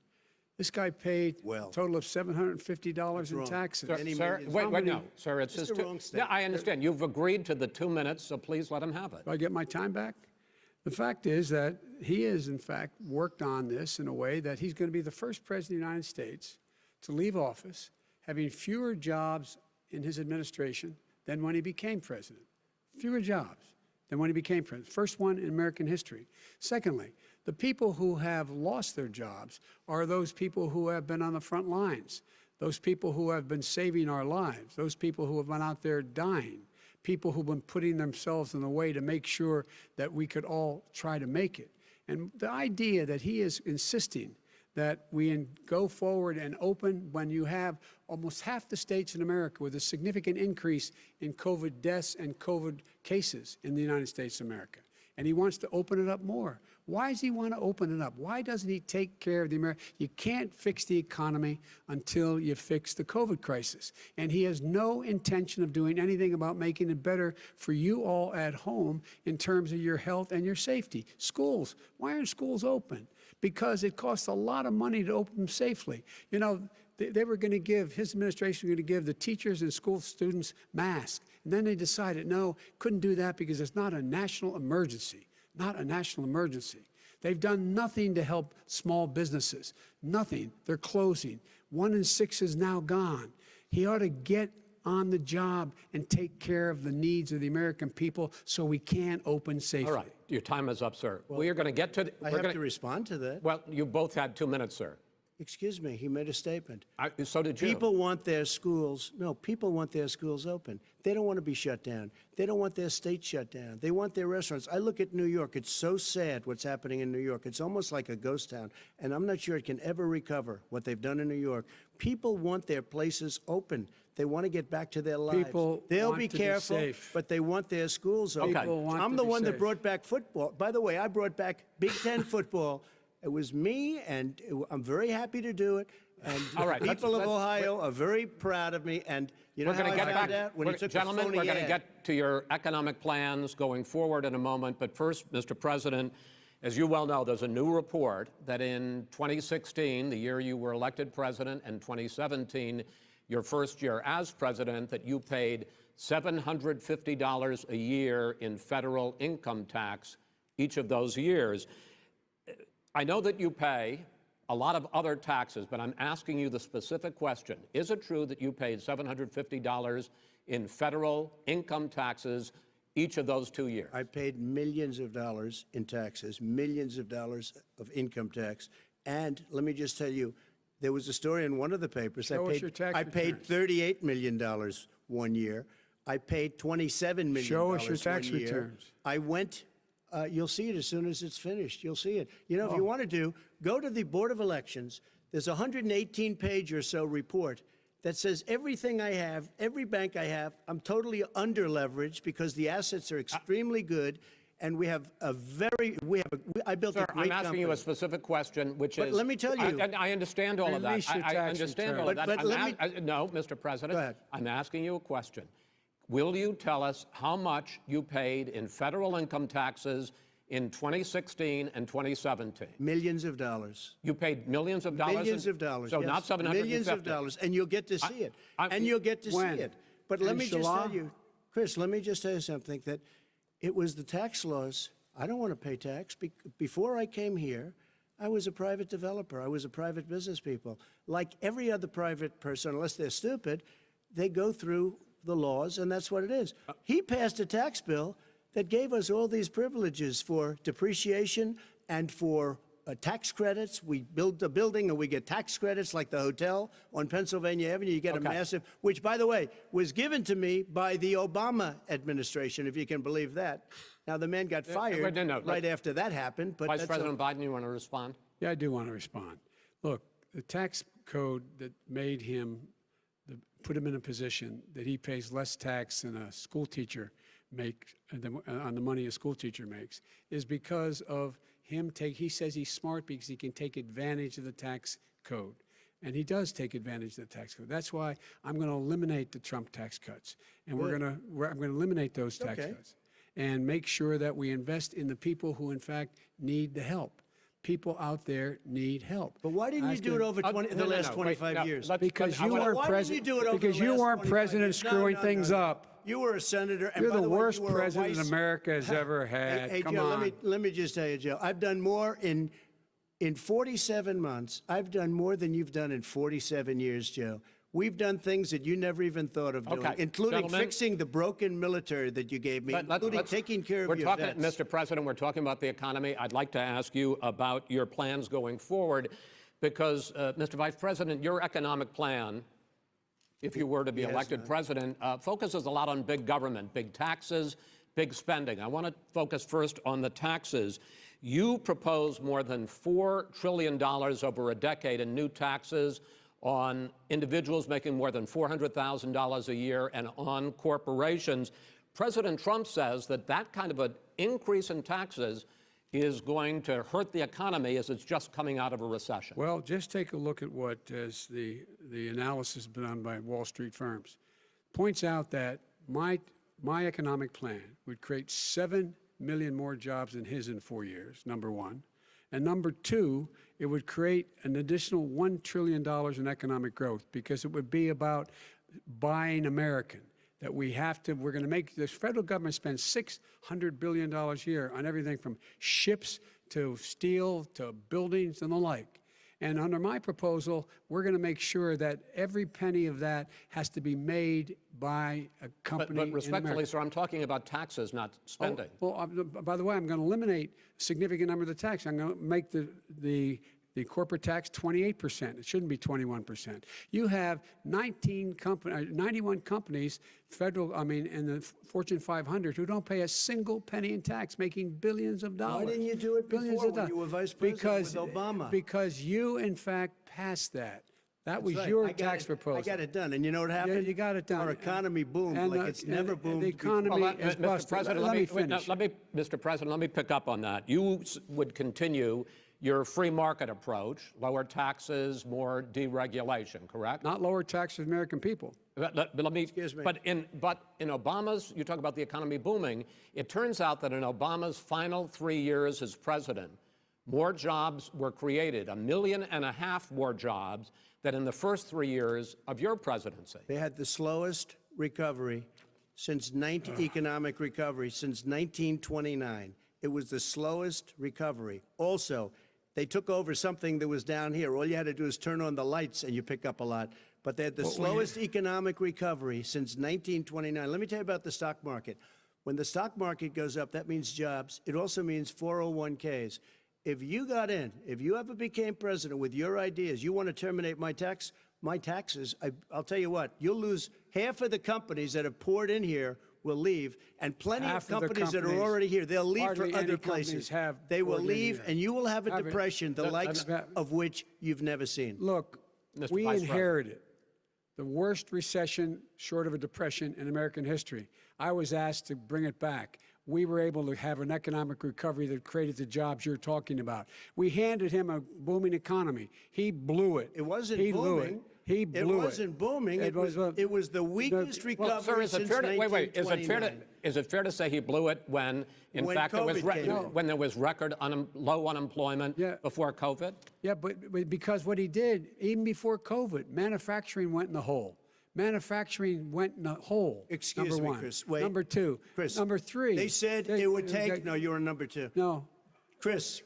This guy paid a total of $750 in taxes. Sir, wait, no, sir, it's his wrong Yeah, I understand. You've agreed to the 2 minutes, so please let him have it. Do I get my time back? The fact is that he has, in fact, worked on this in a way that he's going to be the first president of the United States to leave office having fewer jobs in his administration than when he became president. Fewer jobs than when he became president. First one in American history. Secondly, the people who have lost their jobs are those people who have been on the front lines, those people who have been saving our lives, those people who have been out there dying, people who've been putting themselves in the way to make sure that we could all try to make it. And the idea that he is insisting that we go forward and open when you have almost half the states in America with a significant increase in COVID deaths and COVID cases in the United States of America. And he wants to open it up more. Why does he want to open it up? Why doesn't he take care of the American? You can't fix the economy until you fix the COVID crisis. And he has no intention of doing anything about making it better for you all at home in terms of your health and your safety. Schools, why aren't schools open? Because it costs a lot of money to open them safely. You know, they were going to give, his administration was going to give the teachers and school students masks. And then they decided, no, couldn't do that because it's not a national emergency. Not a national emergency. They've done nothing to help small businesses. Nothing. They're closing. 1 in 6 is now gone. He ought to get on the job and take care of the needs of the American people so we can open safely. All right. Your time is up, sir. Well, we are going to get to... I have to respond to that. Well, you both had 2 minutes, sir. Excuse me, he made a statement. So did you. People want their schools, people want their schools open. They don't want to be shut down. They don't want their state shut down. They want their restaurants. I look at New York. It's so sad what's happening in New York. It's almost like a ghost town, and I'm not sure it can ever recover what they've done in New York. People want their places open. They want to get back to their lives. People They'll want be to be careful, safe. but they want their schools open. Okay. I'm the one that brought back football. By the way, I brought back Big Ten football. It was me, and I'm very happy to do it. And All right, people of Ohio are very proud of me. And you know how I found out? When he took Gentlemen, the phony we're going to ad. get to your economic plans going forward in a moment. But first, Mr. President, as you well know, there's a new report that in 2016, the year you were elected president, and 2017, your first year as president, that you paid $750 a year in federal income tax each of those years. I know that you pay a lot of other taxes, but I'm asking you the specific question. Is it true that you paid $750 in federal income taxes each of those 2 years? I paid millions of dollars in taxes, millions of dollars of income tax. And let me just tell you, there was a story in one of the papers. Show us your tax I paid $38 million one year. I paid $27 million Show us your tax 1 year. returns. I went, you'll see it as soon as it's finished. You'll see it. You know, if you want to go to the Board of Elections. There's a 118-page or so report that says everything I have, every bank I have, I'm totally under-leveraged because the assets are extremely good. And we have a very, I built a great company. I'm asking you a specific question, which is... let me tell you... I understand all of that. I understand all of that. No, Mr. President. Go ahead. I'm asking you a question. Will you tell us how much you paid in federal income taxes in 2016 and 2017? Millions of dollars. You paid millions of dollars? Millions of dollars, So yes. not 750? Millions of dollars, and you'll get to see it. And you'll get to see it. But let me just tell you, Chris, let me just tell you something, that it was the tax laws. I don't want to pay tax. Before I came here, I was a private developer. I was a private business people. Like every other private person, unless they're stupid, they go through the laws, and that's what it is. He passed a tax bill that gave us all these privileges for depreciation and for tax credits. We build a building and we get tax credits, like the hotel on Pennsylvania Avenue. You get a massive, which, by the way, was given to me by the Obama administration, if you can believe that. Now, the man got fired right after that happened. But Vice President Biden, you want to respond? Yeah, I do want to respond. Look, the tax code that made him, put him in a position that he pays less tax than a school teacher makes on the money a school teacher makes is because of him he says he's smart because he can take advantage of the tax code. And he does take advantage of the tax code. That's why I'm going to eliminate the Trump tax cuts. And I'm going to eliminate those tax cuts and make sure that we invest in the people who, in fact, need the help. People out there need help. But why didn't you do it over the last 25 years? Because you weren't president. Because you weren't president screwing things up. You were a senator. And You're by the way, worst you were president America has ever had. Hey, Come Joe, on. let me just tell you, Joe, I've done more in 47 months. I've done more than you've done in 47 years, Joe. We've done things that you never even thought of doing, including fixing the broken military that you gave me, including taking care of your vets. Mr. President, we're talking about the economy. I'd like to ask you about your plans going forward, because, Mr. Vice President, your economic plan, if you were to be elected president, focuses a lot on big government, big taxes, big spending. I want to focus first on the taxes. You propose more than $4 trillion over a decade in new taxes on individuals making more than $400,000 a year and on corporations. President Trump says that that kind of an increase in taxes is going to hurt the economy as it's just coming out of a recession. Well, just take a look at what is the analysis done by Wall Street firms. Points out that my economic plan would create 7 million more jobs than his in 4 years, number one. And number two, it would create an additional $1 trillion in economic growth because it would be about buying American. That we're going to make this federal government spend $600 billion a year on everything from ships to steel to buildings and the like. And under my proposal, we're going to make sure that every penny of that has to be made by a company But respectfully, in America. sir, I'm talking about taxes, not spending. By the way, I'm going to eliminate a significant number of the tax. I'm going to make the corporate tax 28%. It shouldn't be 21%. You have 91 companies, in the Fortune 500 who don't pay a single penny in tax, making billions of dollars. Why didn't you do it before when you were vice president with Obama? Because you, in fact, passed that. That was your tax proposal. I got it done. And you know what happened? Yeah, you got it done. Our economy boomed like it's never boomed. The economy is busted. Let me finish. Mr. President, let me pick up on that. You would continue your free market approach, lower taxes, more deregulation, correct? Not lower taxes for the American people. But let me. Excuse me. But in Obama's, you talk about the economy booming. It turns out that in Obama's final 3 years as president, more jobs were created, 1.5 million more jobs than in the first 3 years of your presidency. They had the slowest recovery economic recovery since 1929. It was the slowest recovery. Also, they took over something that was down here. All you had to do is turn on the lights and you pick up a lot. But they had the slowest economic recovery since 1929. Let me tell you about the stock market. When the stock market goes up, that means jobs. It also means 401ks. If you got in, if you ever became president with your ideas, you want to terminate my taxes, I'll tell you what, you'll lose half of the companies that have poured in here will leave, and plenty of companies that are already here, they'll leave for other places. They will leave, and you will have a depression, the likes of which you've never seen. Look, Mr. we Vice inherited the worst recession short of a depression in American history. I was asked to bring it back. We were able to have an economic recovery that created the jobs you're talking about. We handed him a booming economy. He blew it. It wasn't booming. Blew He blew it. It wasn't booming. It was the weakest recovery Well, sir, since 1929. Is it fair to say he blew it when, in fact, when there was record low unemployment before COVID? Yeah, but because what he did, even before COVID, manufacturing went in the hole. Manufacturing went in the hole. Excuse number me, one. Chris. Wait. Number two. Chris. Number three. They said it would take. No, you're on number two. No. Chris.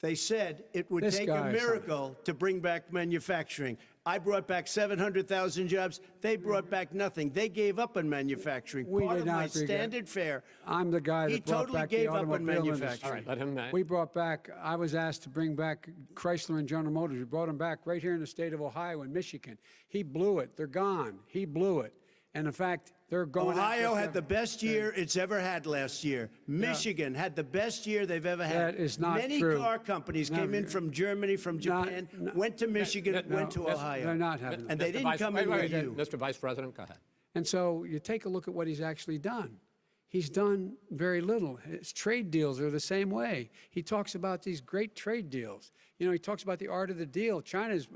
They said it would take a miracle to bring back manufacturing. I brought back 700,000 jobs. They brought back nothing. They gave up on manufacturing. Part of my standard fare. I'm the guy that brought back the automobile industry. All right, let him. We brought back, I was asked to bring back Chrysler and General Motors. We brought them back right here in the state of Ohio and Michigan. He blew it. They're gone. He blew it. And in fact, they're going. Ohio had the best year it's ever had last year. Michigan had the best year they've ever had. That is not Many true. car companies came in from Germany, from Japan, went to Michigan, went to Ohio. They're not having And they didn't come in with you. Mr. Vice President, go ahead. And so you take a look at what he's actually done. He's done very little. His trade deals are the same way. He talks about these great trade deals. You know, he talks about the art of the deal. China's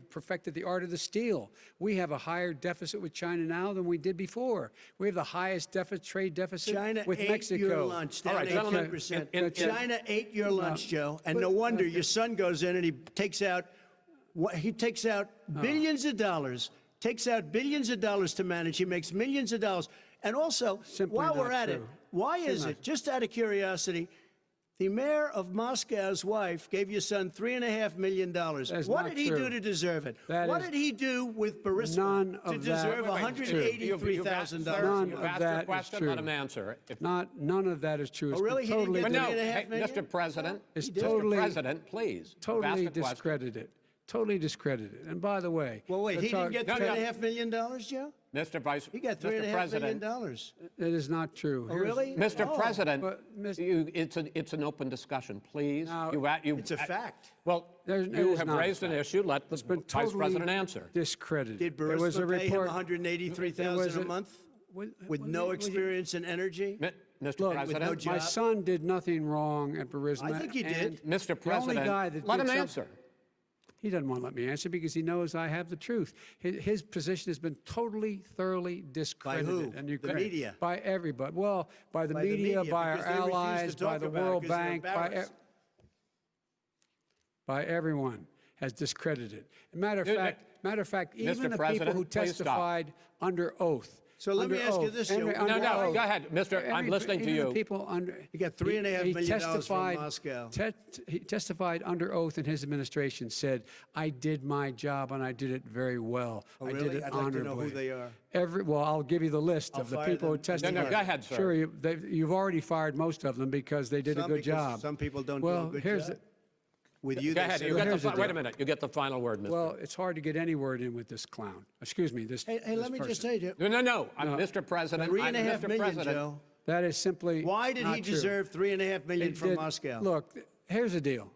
perfected the art of the steal. We have a higher deficit with China now than we did before. We have the highest trade deficit with Mexico. China ate your lunch, down 18%. China ate your lunch, Joe, and no wonder your son goes in and he takes out billions of dollars, to manage. He makes millions of dollars. And also, while we're at it, why is it, just out of curiosity, the mayor of Moscow's wife gave your son $3.5 million. What did he do to deserve it? What did he do with Burisma to deserve $183,000? None of that is true. Let him answer. None of that is true. Oh, really? He didn't get $3.5 million? Mr. President, totally, Mr. President, please. Totally discredited. Totally discredited. And by the way, well, wait, he didn't get $3.5 million, Joe? He got $3.5 million. It is not true. Oh, really? Mr. Oh. President, But, it's an open discussion, please. Now, It's a fact. Well, It you is have not a raised an issue. Let the been Vice totally President answer. discredited. Did There was a Burisma pay him report. $183,000 a month with no experience in energy? Mr. Look, President, no job. My son did nothing wrong at Burisma. I think he and did. Mr. the only President, guy that let did him something- answer. He doesn't want to let me answer because he knows I have the truth. His position has been totally, thoroughly discredited. who? And The media? By everybody. Well, by the By the media, media, by our because they refuse to allies, by talk the about it World because they're Bank, embarrassed. by everyone has discredited. Matter of fact, even the people President, who please stop. testified under oath. So let me under ask you oath, this, under- Joe. under No, oath. go ahead, Mr. I'm listening to Even the you. people under. He got $3.5 million from testified- Moscow. He testified under oath in his administration, said, I did my job and I did it very well. Oh, I really? did it I'd like to know honorably. who they are. Well, I'll give you the list I'll of the fire people who them. testified. No, go ahead, sir. Sure, you've already fired most of them because they did a Some good because job. some people don't do a Well, good here's job. With you, Go they ahead. say- You get here's the wait a deal. minute. You get the final word, Mr. Well, it's hard to get any word in with this clown. Excuse me, this Hey, this let me just person. say to you, No. Mr. President. $3.5 Mr. million, President, Joe. That is simply Why did not he true. deserve $3.5 million It from did- Moscow? Look, here's the deal.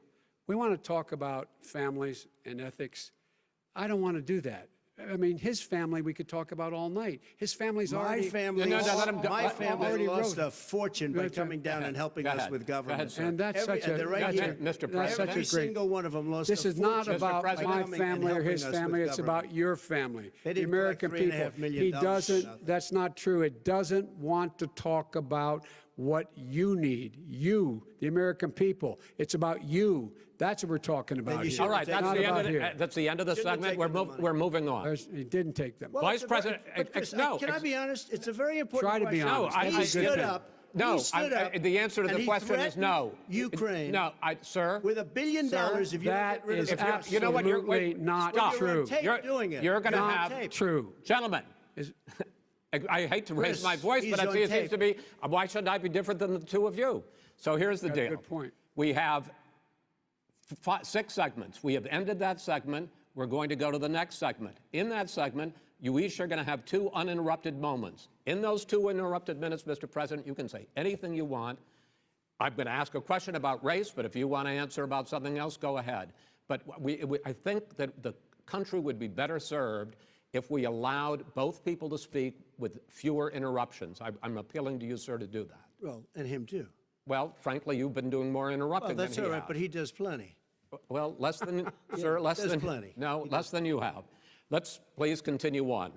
We want to talk about families and ethics. I don't want to do that. I mean, his family we could talk about all night. His family's My already. family, No, let him go. my family already lost wrote- a fortune by Go ahead. coming down and helping Go us ahead. with Go ahead, government. sir. And that's such a. they're right that's here. a- Mr. That's President. such Every a great. single one of them lost This a is not fortune about by President. my coming and family or helping his us with family. It's government. about your family, They the didn't American collect people. $3.5 million He for doesn't. nothing. That's not true. It doesn't want to talk about what you need. You, the American people. It's about you. That's what we're talking about you here. should All right, Not that's the end of the Shouldn't have segment. taken the money. We're moving on. He didn't take them. Well, Vice it's a very- President, but Chris, no, can I be honest? It's a very important Try to be question. honest. I He get stood that. up. No, he stood up, the answer to and the he question is no. threatened Ukraine. No, sir. With $1 billion, if you don't That get rid of is the Russians. You know what? You're absolutely wait, not stop. You're true. on tape doing it. You're going to You're on have tape. True. gentlemen. Is- Chris, I hate to raise my voice, he's but it on seems tape. to be. Why should I be different than the two of you? So here's the Got a deal. good point. We have 6 segments. We have ended that segment. We're going to go to the next segment. In that segment, you each are going to have 2 uninterrupted moments. In those 2 uninterrupted minutes, Mr. President, you can say anything you want. I'm going to ask a question about race, but if you want to answer about something else, go ahead. But I think that the country would be better served if we allowed both people to speak with fewer interruptions. I'm appealing to you, sir, to do that. Well, and him too. Well, frankly, you've been doing more interrupting Well, that's than all he right, has. but he does plenty. Well, less than, sir, less there's than, plenty. no, less than you have. Let's please continue on.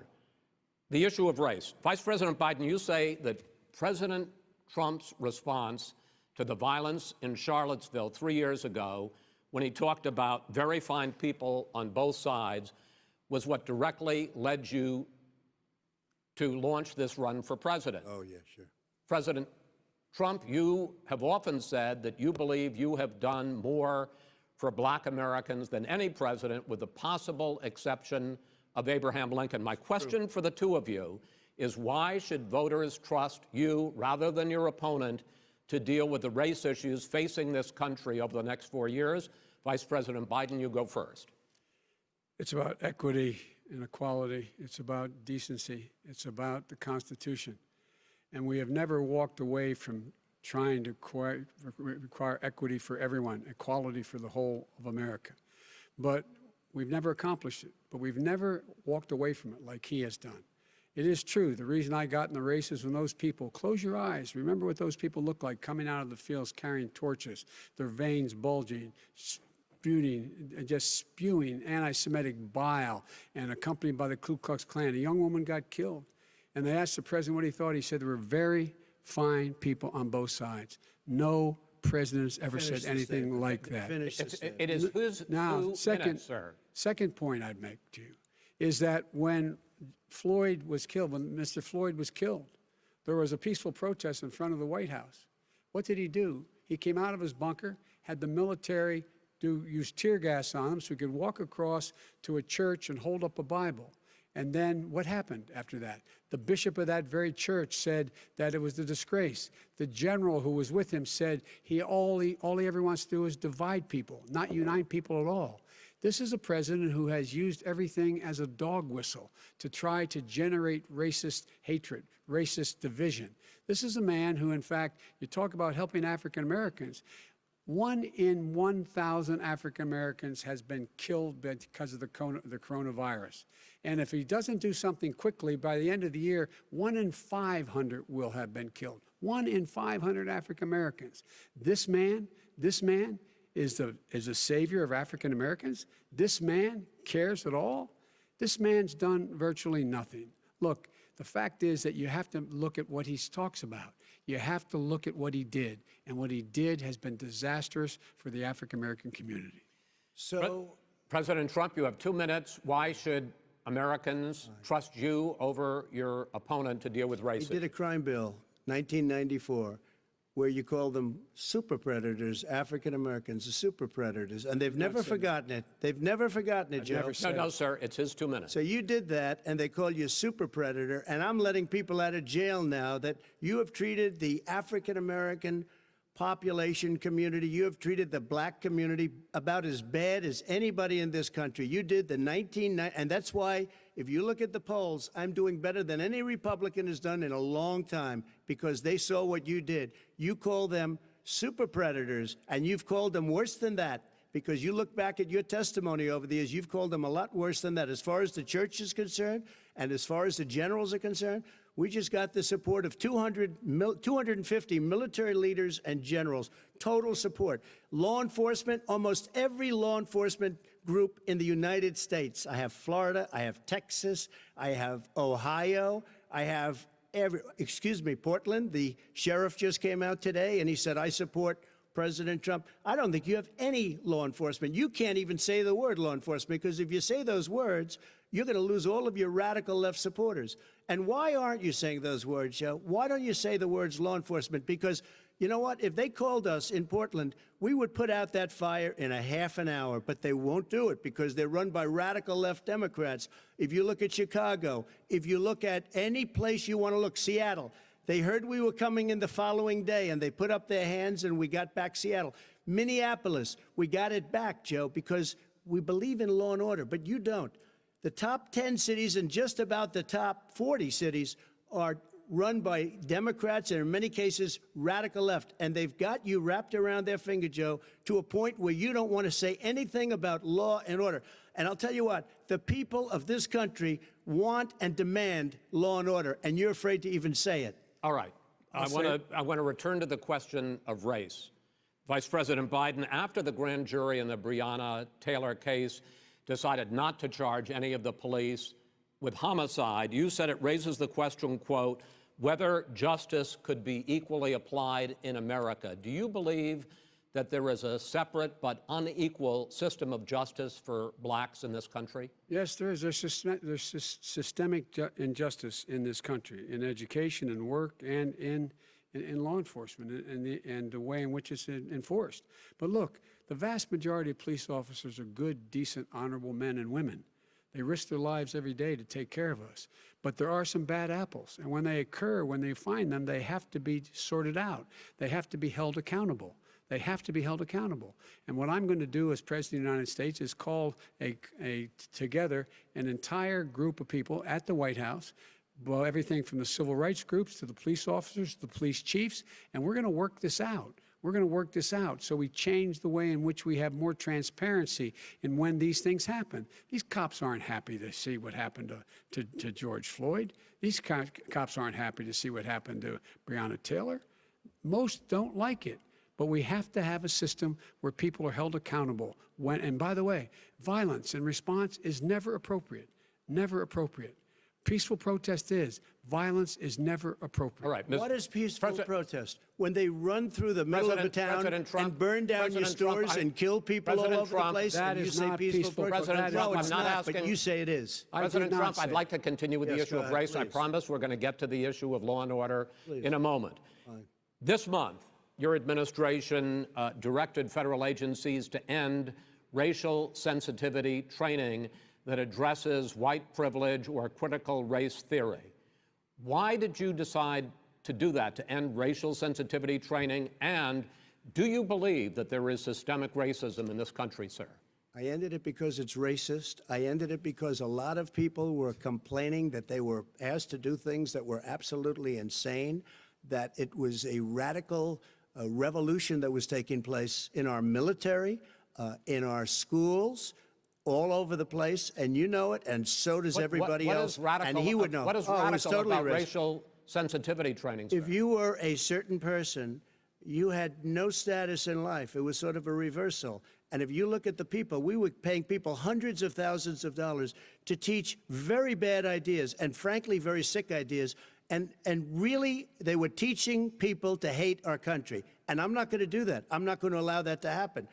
The issue of race. Vice President Biden, you say that President Trump's response to the violence in Charlottesville 3 years ago, when he talked about very fine people on both sides, was what directly led you to launch this run for president. Oh, yeah, sure. President Trump, you have often said that you believe you have done more for Black Americans than any president, with the possible exception of Abraham Lincoln. My question for the two of you is, why should voters trust you rather than your opponent to deal with the race issues facing this country over the next 4 years? Vice President Biden, you go first. It's about equity and equality. It's about decency. It's about the Constitution. And we have never walked away from trying to require equity for everyone, equality for the whole of America. But we've never accomplished it. But we've never walked away from it like he has done. It is true. The reason I got in the race is when those people, close your eyes, remember what those people look like coming out of the fields carrying torches, their veins bulging, just spewing anti-Semitic bile, and accompanied by the Ku Klux Klan. A young woman got killed. And they asked the president what he thought. He said there were very fine people on both sides. No president has ever said anything like that. It is who's Now, who minutes, sir. second point I'd make to you is that when Floyd was killed, when Mr. Floyd was killed, there was a peaceful protest in front of the White House. What did he do? He came out of his bunker, had the military use tear gas on him so he could walk across to a church and hold up a Bible. And then what happened after that? The bishop of that very church said that it was a disgrace. The general who was with him said all he ever wants to do is divide people, not unite people at all. This is a president who has used everything as a dog whistle to try to generate racist hatred, racist division. This is a man who, in fact, you talk about helping African Americans. 1 in 1,000 African Americans has been killed because of the coronavirus. And if he doesn't do something quickly, by the end of the year, 1 in 500 will have been killed. 1 in 500 African Americans. This man is a savior of African Americans. This man cares at all. This man's done virtually nothing. Look, the fact is that you have to look at what he talks about. You have to look at what he did, and what he did has been disastrous for the African American community. So, President Trump, you have 2 minutes. Why should Americans trust you over your opponent to deal with racism? he did a crime bill, 1994, where you call them super predators, African Americans, the super predators, and they've never forgotten it. They've never forgotten it, Joe. No, sir, it's his 2 minutes. So you did that, and they call you a super predator, and I'm letting people out of jail now that you have treated the African American population community, you have treated the black community about as bad as anybody in this country. You did the 1990, and that's why, if you look at the polls, I'm doing better than any Republican has done in a long time, because they saw what you did. You call them super predators, and you've called them worse than that, because you look back at your testimony over the years, you've called them a lot worse than that. As far as the church is concerned, and as far as the generals are concerned, we just got the support of 250 military leaders and generals, total support. Law enforcement, almost every law enforcement group in the United States. I have Florida, I have Texas, I have Ohio, I have Portland. The sheriff just came out today and he said, I support President Trump. I don't think you have any law enforcement. You can't even say the word law enforcement, because if you say those words, you're going to lose all of your radical left supporters. And why aren't you saying those words, Joe? Why don't you say the words law enforcement? Because you know what? If they called us in Portland, we would put out that fire in a half an hour, but they won't do it because they're run by radical left Democrats. If you look at Chicago, if you look at any place you want to look, Seattle, they heard we were coming in the following day, and they put up their hands, and we got back Seattle. Minneapolis, we got it back, Joe, because we believe in law and order, but you don't. The top 10 cities and just about the top 40 cities are run by Democrats and, in many cases, radical left. And they've got you wrapped around their finger, Joe, to a point where you don't want to say anything about law and order. And I'll tell you what, the people of this country want and demand law and order, and you're afraid to even say it. All right. I want to return to the question of race. Vice President Biden, after the grand jury in the Breonna Taylor case decided not to charge any of the police with homicide, you said it raises the question, quote, whether justice could be equally applied in America. Do you believe that there is a separate but unequal system of justice for blacks in this country? Yes, there is. There's systemic injustice in this country, in education and work and in law enforcement and the way in which it's enforced. But look, the vast majority of police officers are good, decent, honorable men and women. They risk their lives every day to take care of us. But there are some bad apples. And when they occur, when they find them, they have to be sorted out. They have to be held accountable. They have to be held accountable. And what I'm going to do as President of the United States is call together an entire group of people at the White House, well, everything from the civil rights groups to the police officers, to the police chiefs, and we're going to work this out. We're going to work this out so we change the way in which we have more transparency in when these things happen. These cops aren't happy to see what happened to George Floyd. These cops aren't happy to see what happened to Breonna Taylor. Most don't like it. But we have to have a system where people are held accountable. And by the way, violence in response is never appropriate. Never appropriate. Peaceful protest is. Violence is never appropriate. All right. What is peaceful protest? When they run through the middle of a town and burn down your stores and kill people all over the place, that and you is say not peaceful protest? President Trump, No, it's I'm not not, asking. but you say it is. President Trump, I'd like to continue with the Yes, issue go of ahead, race. I please. promise we're going to get to the issue of law and order in a moment. Fine. This month, your administration directed federal agencies to end racial sensitivity training that addresses white privilege or critical race theory. Why did you decide to do that, to end racial sensitivity training? And do you believe that there is systemic racism in this country, sir? I ended it because it's racist. I ended it because a lot of people were complaining that they were asked to do things that were absolutely insane, that it was a radical revolution that was taking place in our military, in our schools, all over the place, and you know it, and so does everybody what else. Is radical, and he would know. What is it was radical totally about racist. racial sensitivity training? Sir? If you were a certain person, you had no status in life. It was sort of a reversal. And if you look at the people, we were paying people hundreds of thousands of dollars to teach very bad ideas and, frankly, very sick ideas. And really, they were teaching people to hate our country. And I'm not going to do that. I'm not going to allow that to happen.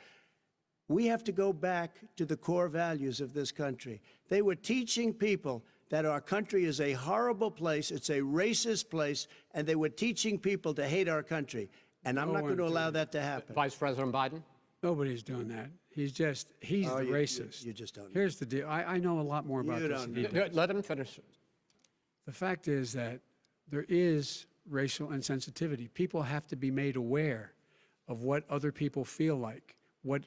We have to go back to the core values of this country. They were teaching people that our country is a horrible place, it's a racist place, and they were teaching people to hate our country. And I'm not going to allow that to happen. Vice President Biden? Nobody's doing that. He's the racist. You just don't know. Here's the deal. I know a lot more about this than he does. Let him finish. The fact is that there is racial insensitivity. People have to be made aware of what other people feel like, what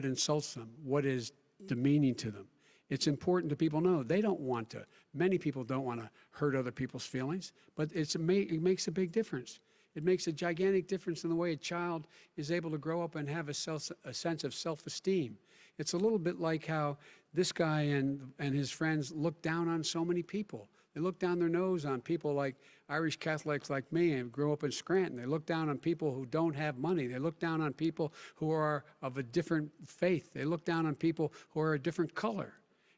insults them, what is demeaning to them. It's important to people know they don't want to. Many people don't want to hurt other people's feelings, but it makes a big difference. It makes a gigantic difference in the way a child is able to grow up and have a sense of self-esteem. It's a little bit like how this guy and his friends look down on so many people. They look down their nose on people like Irish Catholics like me and grew up in Scranton. They look down on people who don't have money. They look down on people who are of a different faith. They look down on people who are a different color.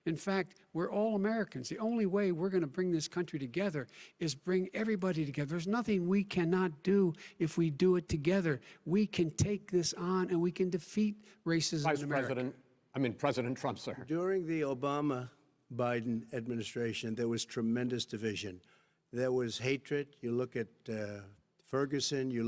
In fact, we're all Americans. The only way we're going to bring this country together is bring everybody together. There's nothing we cannot do if we do it together. We can take this on and we can defeat racism in America. President Trump, sir. During the Obama-Biden administration, there was tremendous division. There was hatred. You look at Ferguson, you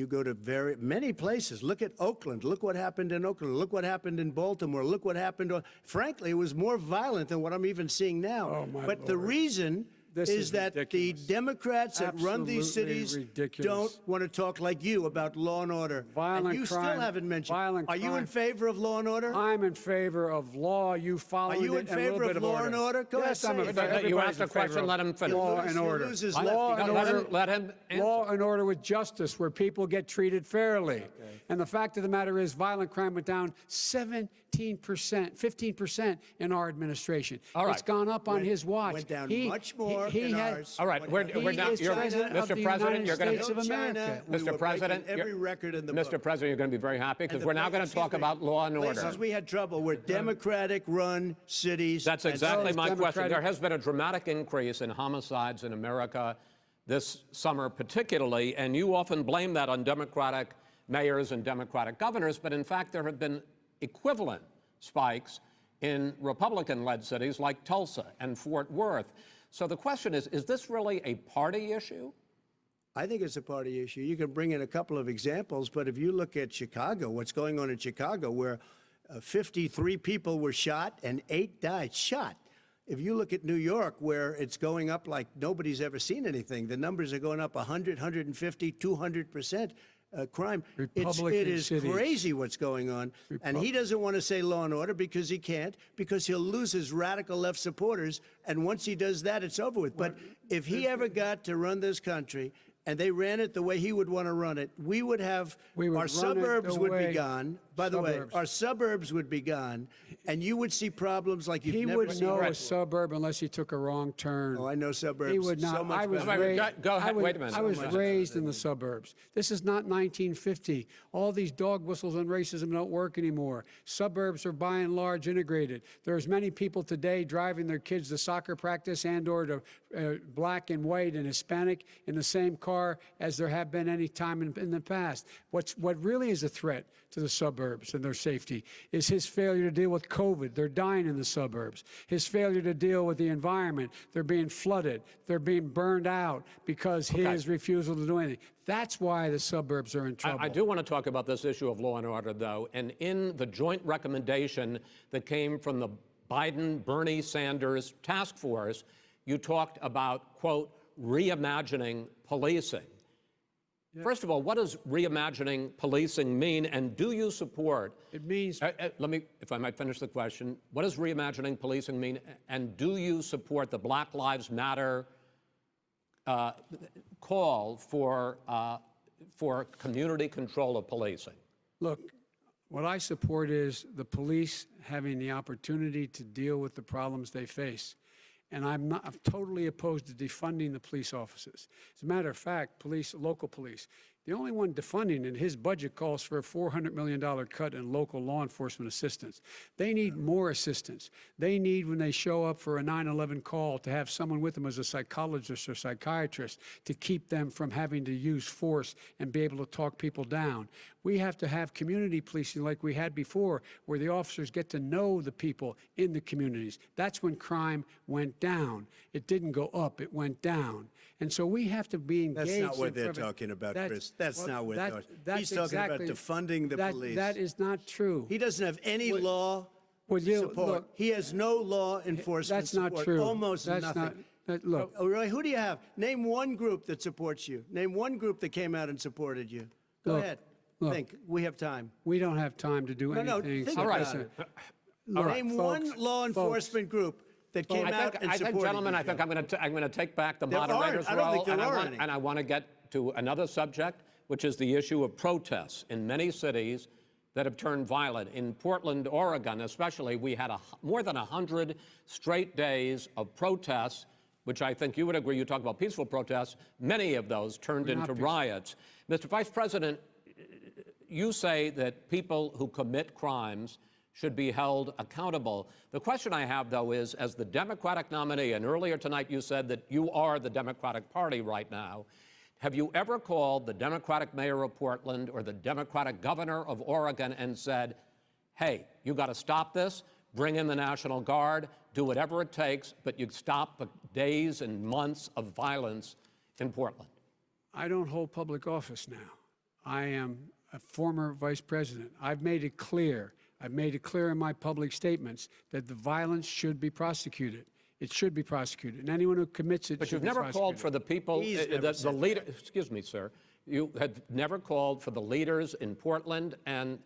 go to many places. Look at Oakland. Look what happened in Oakland. Look what happened in Baltimore. Look what happened. Frankly, it was more violent than what I'm even seeing now. Oh, my but Lord. The reason is that ridiculous. the Democrats that run these cities ridiculous. don't want to talk like you about law and order. Violent and you crime, still haven't mentioned. violent Are you crime. in favor of law and order? I'm in favor of law. You follow it. Are you in favor of law and order? Go yes, ahead, I'm say in it. favor. You Everybody's asked a in favor question, of let him finish. Law and order. Law and order. Let him answer. Law and order with justice, where people get treated fairly. Okay. And the fact of the matter is, violent crime went down 15% in our administration. All right. It's gone up on his watch. Went down much more in ours. All right, we're now. Mr. President, you're going to. Mr. President, every record in the Mr. book. President, you're going to be very happy because we're now going to talk about law and order. Places we had trouble were Democratic-run cities. That's exactly my question. Democratic. There has been a dramatic increase in homicides in America this summer, particularly, and you often blame that on Democratic mayors and Democratic governors, but in fact, there have been equivalent spikes in Republican-led cities like Tulsa and Fort Worth. So the question is this really a party issue? I think it's a party issue. You can bring in a couple of examples, but if you look at Chicago, what's going on in Chicago, where 53 people were shot and 8 died, shot. If you look at New York, where it's going up like nobody's ever seen anything, the numbers are going up 100, 150, 200%. Crime. It is crazy what's going on. And he doesn't want to say law and order because he can't, because he'll lose his radical left supporters. And once he does that, it's over with. But if he ever got to run this country and they ran it the way he would want to run it, our suburbs would be gone. By the way, our suburbs would be gone, and you would see problems like you've never seen. He would know a suburb unless he took a wrong turn. Oh, I know suburbs. He would not. So much I was better. Go ahead. Wait a minute. I was raised in the suburbs. This is not 1950. All these dog whistles on racism don't work anymore. Suburbs are by and large integrated. There's many people today driving their kids to soccer practice and/or to black and white and Hispanic in the same car as there have been any time in the past. What really is a threat to the suburbs and their safety is his failure to deal with COVID. They're dying in the suburbs. His failure to deal with the environment. They're being flooded. They're being burned out because his refusal to do anything. That's why the suburbs are in trouble. I do want to talk about this issue of law and order, though. And in the joint recommendation that came from the Biden-Bernie Sanders task force, you talked about, quote, reimagining policing. First of all, what does reimagining policing mean, and do you support? It means Let me, if I might finish the question. What does reimagining policing mean, and do you support the Black Lives Matter call for community control of policing? look, what I support is the police having the opportunity to deal with the problems they face. And I'm totally opposed to defunding the police officers. As a matter of fact, local police, the only one defunding in his budget calls for a $400 million cut in local law enforcement assistance. They need more assistance. They need, when they show up for a 9/11 call, to have someone with them as a psychologist or psychiatrist to keep them from having to use force and be able to talk people down. We have to have community policing like we had before, where the officers get to know the people in the communities. That's when crime went down. It didn't go up, it went down. And so we have to be engaged. That's not what they're talking about, Chris. That's not what they're talking about. He's talking about defunding the police. That is not true. He doesn't have any law Would you- support. look, He has no law enforcement That's not support. true. Almost That's nothing. Look, Oh, really? Who do you have? Name one group that supports you. Name one group that came out and supported you. Go Look, ahead. look. Think. We have time. we don't have time to do No, anything. think All right. about it. Look, Name folks, one law enforcement group that came out and I supported think, gentlemen, you. I think I'm going to take back the There aren't. moderator's I don't role, think there are any. and I want to get to another subject, which is the issue of protests in many cities that have turned violent. In Portland, Oregon, especially, we had more than 100 straight days of protests, which I think you would agree. You talk about peaceful protests. Many of those turned into riots. Mr. Vice President, you say that people who commit crimes should be held accountable. The question I have, though, is, as the Democratic nominee, and earlier tonight you said that you are the Democratic Party right now, have you ever called the Democratic mayor of Portland or the Democratic governor of Oregon and said, hey, you got to stop this, bring in the National Guard, do whatever it takes, but you stop the days and months of violence in Portland? I don't hold public office now. I am a former vice president. I've made it clear in my public statements that the violence should be prosecuted. It should be prosecuted, and anyone who commits it But should you've be never prosecuted. called for the people, He's never the leader. Excuse me, sir. You have never called for the leaders in Portland and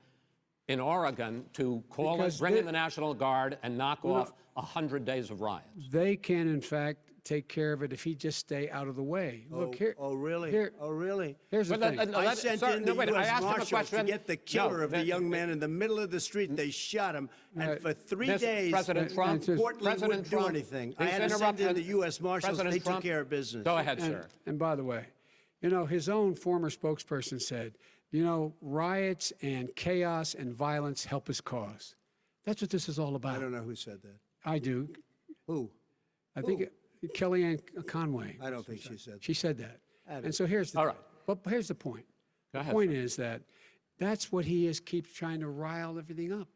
in Oregon to call Because bring in the National Guard and knock off 100 days of riots. They can, in fact, take care of it if he just stay out of the way. Look here. Oh, really? Here, Oh, really? here's the thing. I sent in the wait, I U.S. asked him a Marshals to question. get the killer No, of the young man in the middle of the street. They shot him, and for 3 days, President Trump, Portland President wouldn't do Trump, anything. I please had to send in interrupt. the U.S. Marshals. President They Trump, took care of business. Go ahead, sir. And by the way, you know, his own former spokesperson said, you know, riots and chaos and violence help his cause. That's what this is all about. I don't know who said that. I do. Who? I think Kellyanne Conway. I don't think she said that. She said that. And so here's the All right. But here's the point. Go ahead, The point sir. is that that's what he is, keeps trying to rile everything up.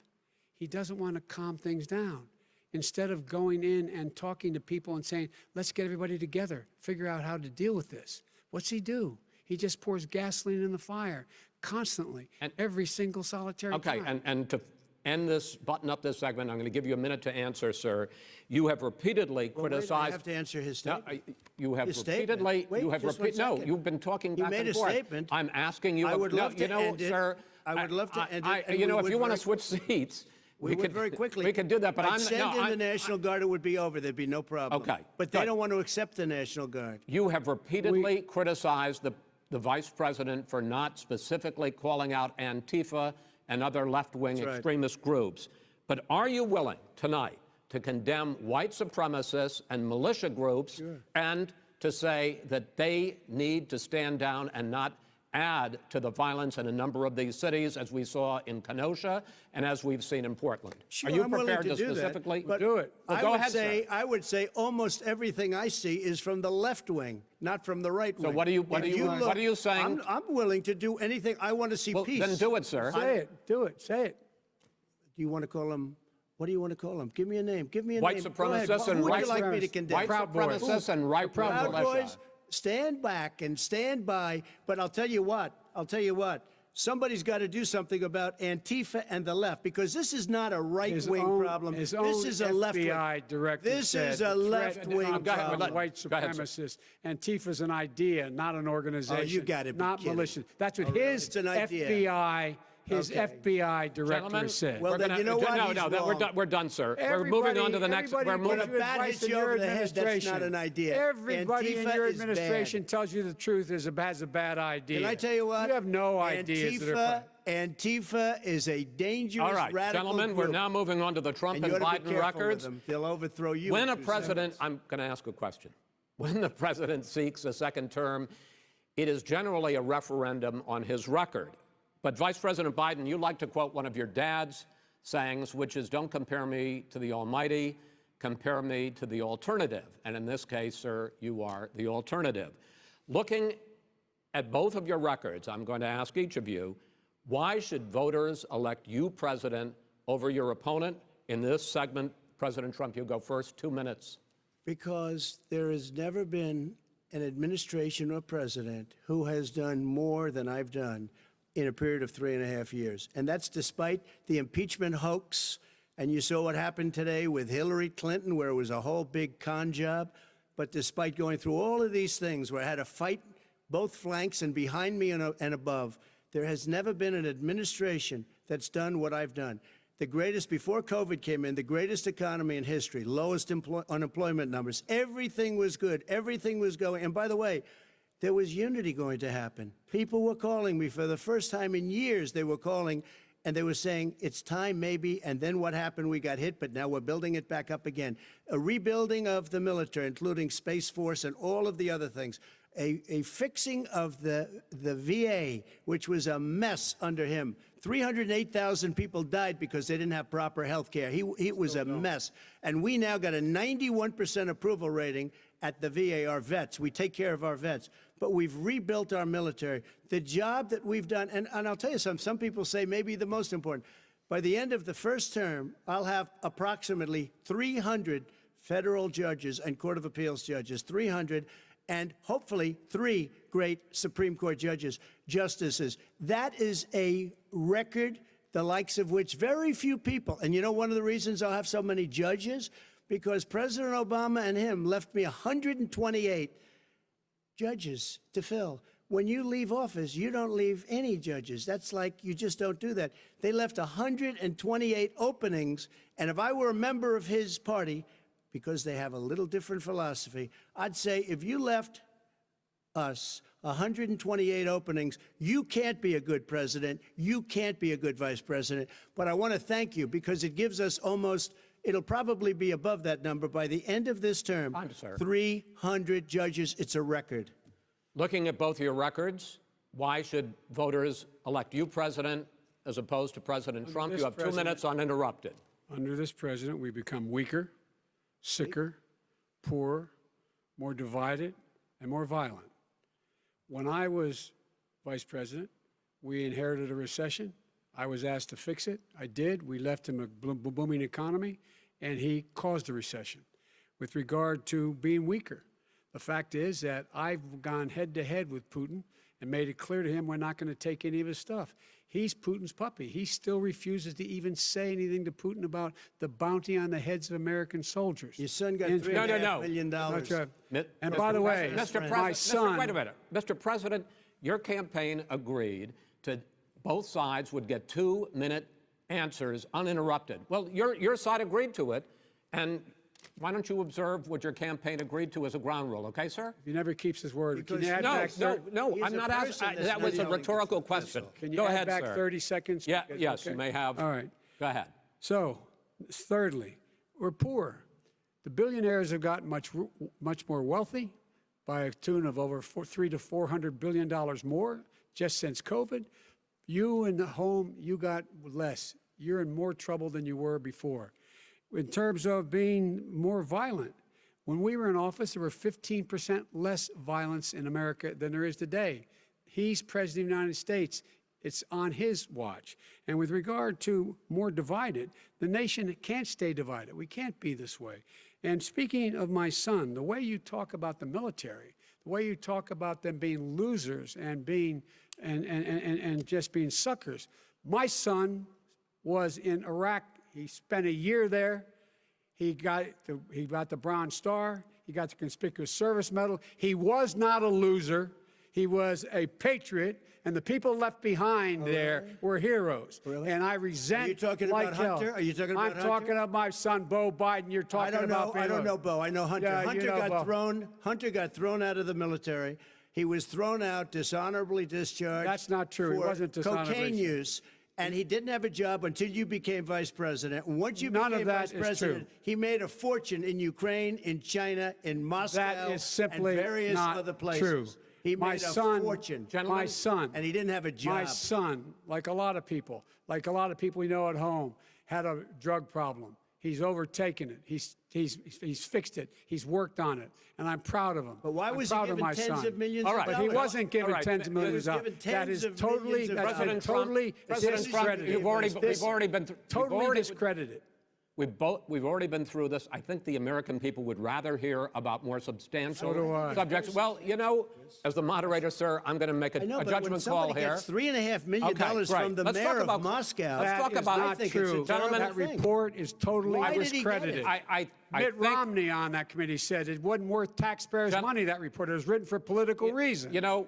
He doesn't want to calm things down. Instead of going in and talking to people and saying, let's get everybody together, figure out how to deal with this. What's he do? He just pours gasoline in the fire constantly, And- every single solitary Okay, time. and to end this, button up this segment, I'm going to give you a minute to answer, sir. You have repeatedly Well, wait, criticized. I have to answer his No, statement. you have His statement. repeatedly. Wait, you have just one no. second. You've been talking You back made and a forth. statement. I'm asking you. I would no, love to you know, end it. sir. I would love to end it, and you we know, if would you want to very switch seats, We would could very quickly. We could do that, but I'd I'm send no, in I'm- the National Guard. It would be over. There'd be no problem. Okay, But they good. don't want to accept the National Guard. You have repeatedly criticized the vice president for not specifically calling out Antifa and other left-wing That's right. extremist groups. But are you willing tonight to condemn white supremacists and militia groups and to say that they need to stand down and not add to the violence in a number of these cities, as we saw in Kenosha and as we've seen in Portland? Sure, are you I'm willing prepared to do specifically that, but do it? Well, I go would ahead, say, sir. I would say almost everything I see is from the left wing, not from the right wing. So what are you If saying? I'm willing to do anything. I want to see Well, peace. then do it, sir. Say it. Do it. Say it. Do you want to call him? What do you want to call him? Give me a name. Give me a White name. Go ahead. supremacists and Who would right you like me to supremacists. condemn? White Proud Boys. supremacists and right-wing Proud militia. Boys, stand back and stand by. But I'll tell you what. somebody's got to do something about Antifa and the left, because this is not a right-wing problem. His This own is a left-wing. FBI director This said is a the threat left-wing of problem. white supremacists. Antifa's an idea, not an organization. Oh, you gotta be not kidding. militia. That's what really? his It's an idea. FBI director Gentlemen, said. Well, then you know what? No, He's no, wrong. we're done, sir. We're moving on to the next. We're When a moving. bat hits you over the head, that's not an idea. Everybody in Antifa your is administration bad. tells you the truth has a bad idea. Can I tell you what? You have no ideas. Antifa is a dangerous, All right, radical gentlemen, group. we're now moving on to the Trump And and you ought to be Biden careful with records. them. They'll overthrow you. When in a 2 president, seconds. I'm going to ask a question. When the president seeks a second term, it is generally a referendum on his record. But Vice President Biden, you like to quote one of your dad's sayings, which is, don't compare me to the almighty, compare me to the alternative. And in this case, sir, you are the alternative. Looking at both of your records, I'm going to ask each of you, why should voters elect you president over your opponent? In this segment, President Trump, you go first, 2 minutes. Because there has never been an administration or president who has done more than I've done in a period of 3.5 years. And that's despite the impeachment hoax. And you saw what happened today with Hillary Clinton, where it was a whole big con job. But despite going through all of these things, where I had to fight both flanks and behind me and above, there has never been an administration that's done what I've done. The greatest, before COVID came in, the greatest economy in history, lowest unemployment numbers. Everything was good. Everything was going. And by the way, there was unity going to happen. People were calling me for the first time in years. They were calling and they were saying, it's time maybe. And then what happened? We got hit, but now we're building it back up again. A rebuilding of the military, including Space Force and all of the other things. A fixing of the VA, which was a mess under him. 308,000 people died because they didn't have proper health care. It was a mess. And we now got a 91% approval rating at the VA, our vets. We take care of our vets. But we've rebuilt our military. The job that we've done, and I'll tell you something, some people say maybe the most important. By the end of the first term, I'll have approximately 300 federal judges and Court of Appeals judges, 300, and hopefully 3 great Supreme Court justices. That is a record, the likes of which very few people, and you know one of the reasons I'll have so many judges? Because President Obama and him left me 128 judges to fill. When you leave office, you don't leave any judges. That's like you just don't do that. They left 128 openings, and if I were a member of his party, because they have a little different philosophy, I'd say if you left us 128 openings, you can't be a good president, you can't be a good vice president. But I want to thank you because it gives us almost, it'll probably be above that number by the end of this term. 300 judges, it's a record. Looking at both your records, why should voters elect you president as opposed to President Trump? You have 2 minutes uninterrupted. Under this president, we become weaker, sicker, poorer, more divided, and more violent. When I was vice president, we inherited a recession. I was asked to fix it. I did. We left him a booming economy, and he caused a recession. With regard to being weaker, the fact is that I've gone head-to-head with Putin and made it clear to him we're not going to take any of his stuff. He's Putin's puppy. He still refuses to even say anything to Putin about the bounty on the heads of American soldiers. Your son got $3.5 million. And by the way, my son... Wait a minute. Mr. President, your campaign agreed to both sides would get 2-minute answers uninterrupted. Well, your side agreed to it, and why don't you observe what your campaign agreed to as a ground rule, okay, sir? He never keeps his word. Because No, I'm not asking. That was a rhetorical question. Can you Go add ahead, back sir. 30 seconds? Yeah, Because- yes, okay. you may have. All right. Go ahead. So, thirdly, we're poor. The billionaires have gotten much more wealthy by a tune of over $300 to $400 billion more just since COVID. You in the home, you got less. You're in more trouble than you were before. In terms of being more violent, when we were in office, there were 15% less violence in America than there is today. He's president of the United States. It's on his watch. And with regard to more divided, the nation can't stay divided. We can't be this way. And speaking of my son, the way you talk about the military, the way you talk about them being losers and being and just being suckers. My son was in Iraq. He spent a year there. He got the Bronze Star. He got the Conspicuous Service Medal. He was not a loser. He was a patriot, and the people left behind there were heroes. Really? And I resent. Are you talking about Hunter? Are you talking about Hunter? I'm talking about my son, Beau Biden. You're talking about. I don't know Beau. I know Hunter. Yeah, Hunter you know got Beau. thrown. Hunter got thrown out of the military. He was thrown out, dishonorably discharged. That's not true. He For wasn't dishonorably cocaine use. And he didn't have a job until you became vice president. And once you None became of that vice is president, true. he made a fortune in Ukraine, in China, in Moscow, That is simply and various not other places. true. He My made a son, fortune. my son, and he didn't have a job. My son, like a lot of people we know at home, had a drug problem. He's overtaken it. He's fixed it. He's worked on it, and I'm proud of him. But why was he proud of given my tens son. of millions All of right. dollars? But he wasn't given All right. tens of millions of given dollars. That tens is of totally, millions of that's been dollars. totally discredited. We've already been Totally discredited. We've already been through this. I think the American people would rather hear about more substantial So do I. subjects. Well, you know, as the moderator, sir, I'm going to make a I know, but when judgment call somebody here. gets $3.5 million Okay, great. from the Let's talk mayor about- of Moscow, let's talk That is about- not I think true. it's a terrible That thing. report is totally Why did he get it? discredited. I Mitt think, Romney on that committee said it wasn't worth taxpayers' money, that report. It was written for political reasons. you know,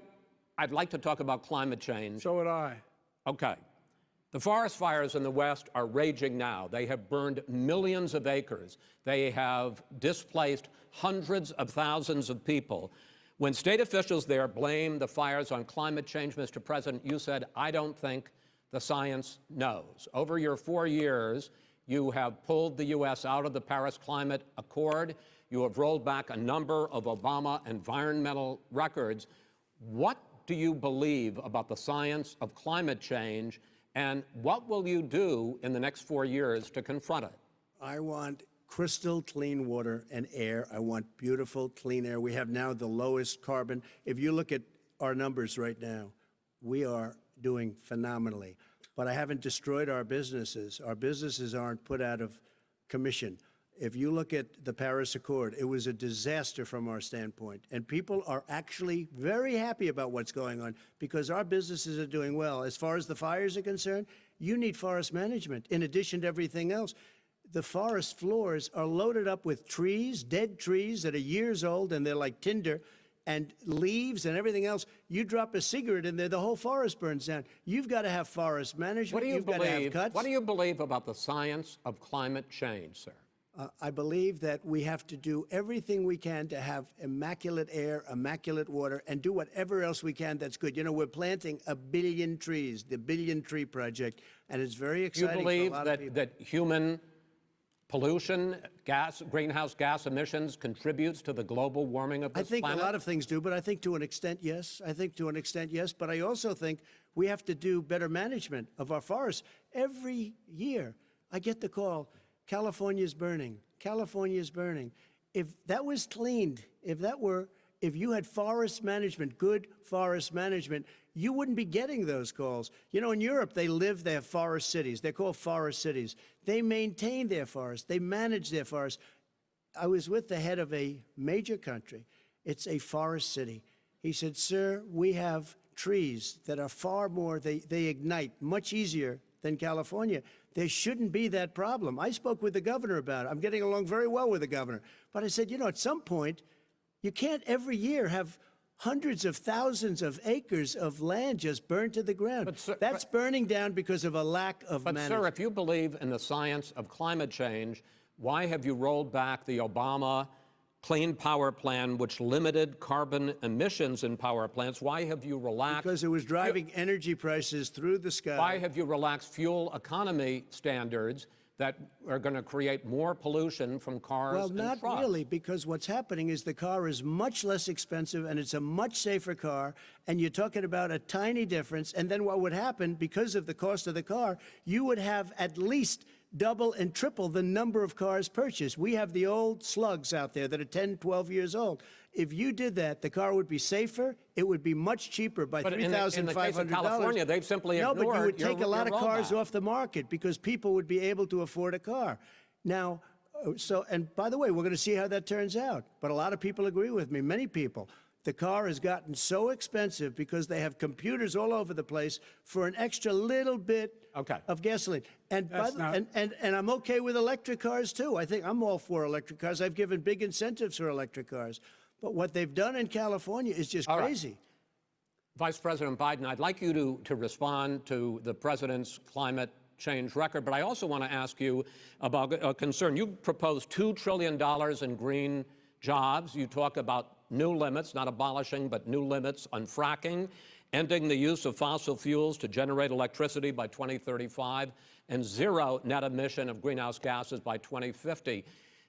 I'd like to talk about climate change. So would I. Okay. The forest fires in the West are raging now. They have burned millions of acres. They have displaced hundreds of thousands of people. When state officials there blame the fires on climate change, Mr. President, you said, I don't think the science knows. Over your 4 years, you have pulled the U.S. out of the Paris Climate Accord. You have rolled back a number of Obama environmental records. What do you believe about the science of climate change, and what will you do in the next 4 years to confront it? I want crystal clean water and air. I want beautiful, clean air. We have now the lowest carbon. If you look at our numbers right now, we are doing phenomenally. But I haven't destroyed our businesses. Our businesses aren't put out of commission. If you look at the Paris Accord, it was a disaster from our standpoint. And people are actually very happy about what's going on because our businesses are doing well. As far as the fires are concerned, you need forest management in addition to everything else. The forest floors are loaded up with trees, dead trees that are years old, and they're like tinder, and leaves and everything else. You drop a cigarette in there, the whole forest burns down. You've got to have forest management. What do you You've got to have believe? cuts. What do you believe about the science of climate change, sir? I believe that we have to do everything we can to have immaculate air, immaculate water, and do whatever else we can that's good. You know, we're planting 1 billion trees, the Billion Tree Project, and it's very Do you exciting believe for a lot of people. that human pollution, greenhouse gas emissions contributes to the global warming of this I think planet? a lot of things do, but I think to an extent, yes. I think to an extent, yes. But I also think we have to do better management of our forests. Every year, I get the call, California's burning. California's burning. If that was cleaned, if you had forest management, good forest management, you wouldn't be getting those calls. You know, in Europe, they have forest cities. They're called forest cities. They maintain their forests. They manage their forests. I was with the head of a major country. It's a forest city. He said, sir, we have trees that are far more, they ignite much easier than California. There shouldn't be that problem. I spoke with the governor about it. I'm getting along very well with the governor. But I said, you know, at some point, you can't every year have hundreds of thousands of acres of land just burned to the ground. But, sir, that's burning down because of a lack of But, management. sir, if you believe in the science of climate change, why have you rolled back the Obama Clean Power Plan, which limited carbon emissions in power plants? Why have you relaxed? Because it was driving energy prices through the sky. Why have you relaxed fuel economy standards that are going to create more pollution from cars Well, and not trucks? really, because what's happening is the car is much less expensive and it's a much safer car, and you're talking about a tiny difference. And then what would happen, because of the cost of the car, you would have at least double and triple the number of cars purchased. We have the old slugs out there that are 10, 12 years old. If you did that, the car would be safer. It would be much cheaper by But in the case of $3,500. California, they've simply No, but you ignored would take your a lot of cars rollback. off the market because people would be able to afford a car. Now, and by the way, we're going to see how that turns out. But a lot of people agree with me, many people. The car has gotten so expensive because they have computers all over the place for an extra little bit of gasoline. And, and I'm okay with electric cars, too. I think I'm all for electric cars. I've given big incentives for electric cars. But what they've done in California is just crazy. Right. Vice President Biden, I'd like you to respond to the president's climate change record, but I also want to ask you about a concern. You proposed $2 trillion in green jobs. You talk about new limits, not abolishing, but new limits on fracking, ending the use of fossil fuels to generate electricity by 2035, and zero net emission of greenhouse gases by 2050.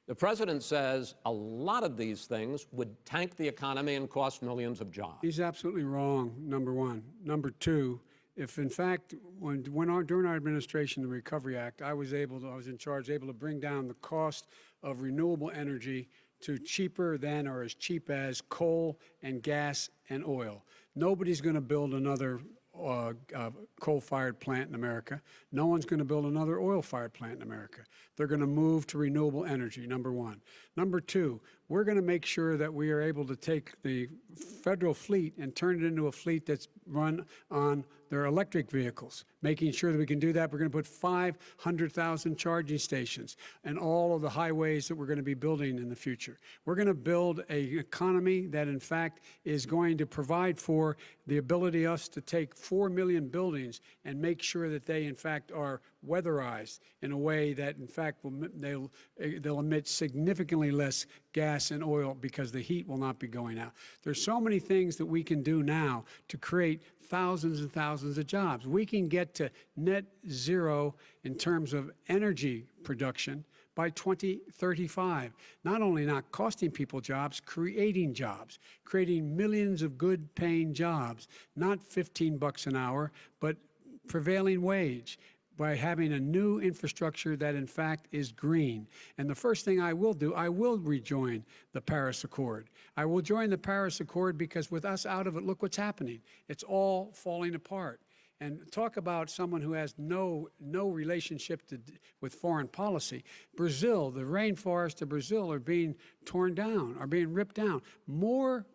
The president says a lot of these things would tank the economy and cost millions of jobs. He's absolutely wrong, number one. Number two, if in fact, during our administration, the Recovery Act, I was in charge, able to bring down the cost of renewable energy to cheaper than or as cheap as coal and gas and oil. Nobody's going to build another coal-fired plant in America. No one's going to build another oil-fired plant in America. They're going to move to renewable energy, number one. Number two, we're going to make sure that we are able to take the federal fleet and turn it into a fleet that's run on their electric vehicles. Making sure that we can do that, we're going to put 500,000 charging stations and all of the highways that we're going to be building in the future. We're going to build an economy that, in fact, is going to provide for the ability us to take 4 million buildings and make sure that they, in fact, are weatherized in a way that, in fact, they'll emit significantly less gas and oil because the heat will not be going out. There's so many things that we can do now to create thousands and thousands of jobs. We can get to net zero in terms of energy production by 2035. Not only not costing people jobs, creating millions of good paying jobs, not $15 an hour, but prevailing wage, by having a new infrastructure that, in fact, is green. And the first thing I will do, I will rejoin the Paris Accord. I will join the Paris Accord because with us out of it, look what's happening. It's all falling apart. And talk about someone who has no relationship with foreign policy. Brazil, the rainforests of Brazil are being torn down, are being ripped down. More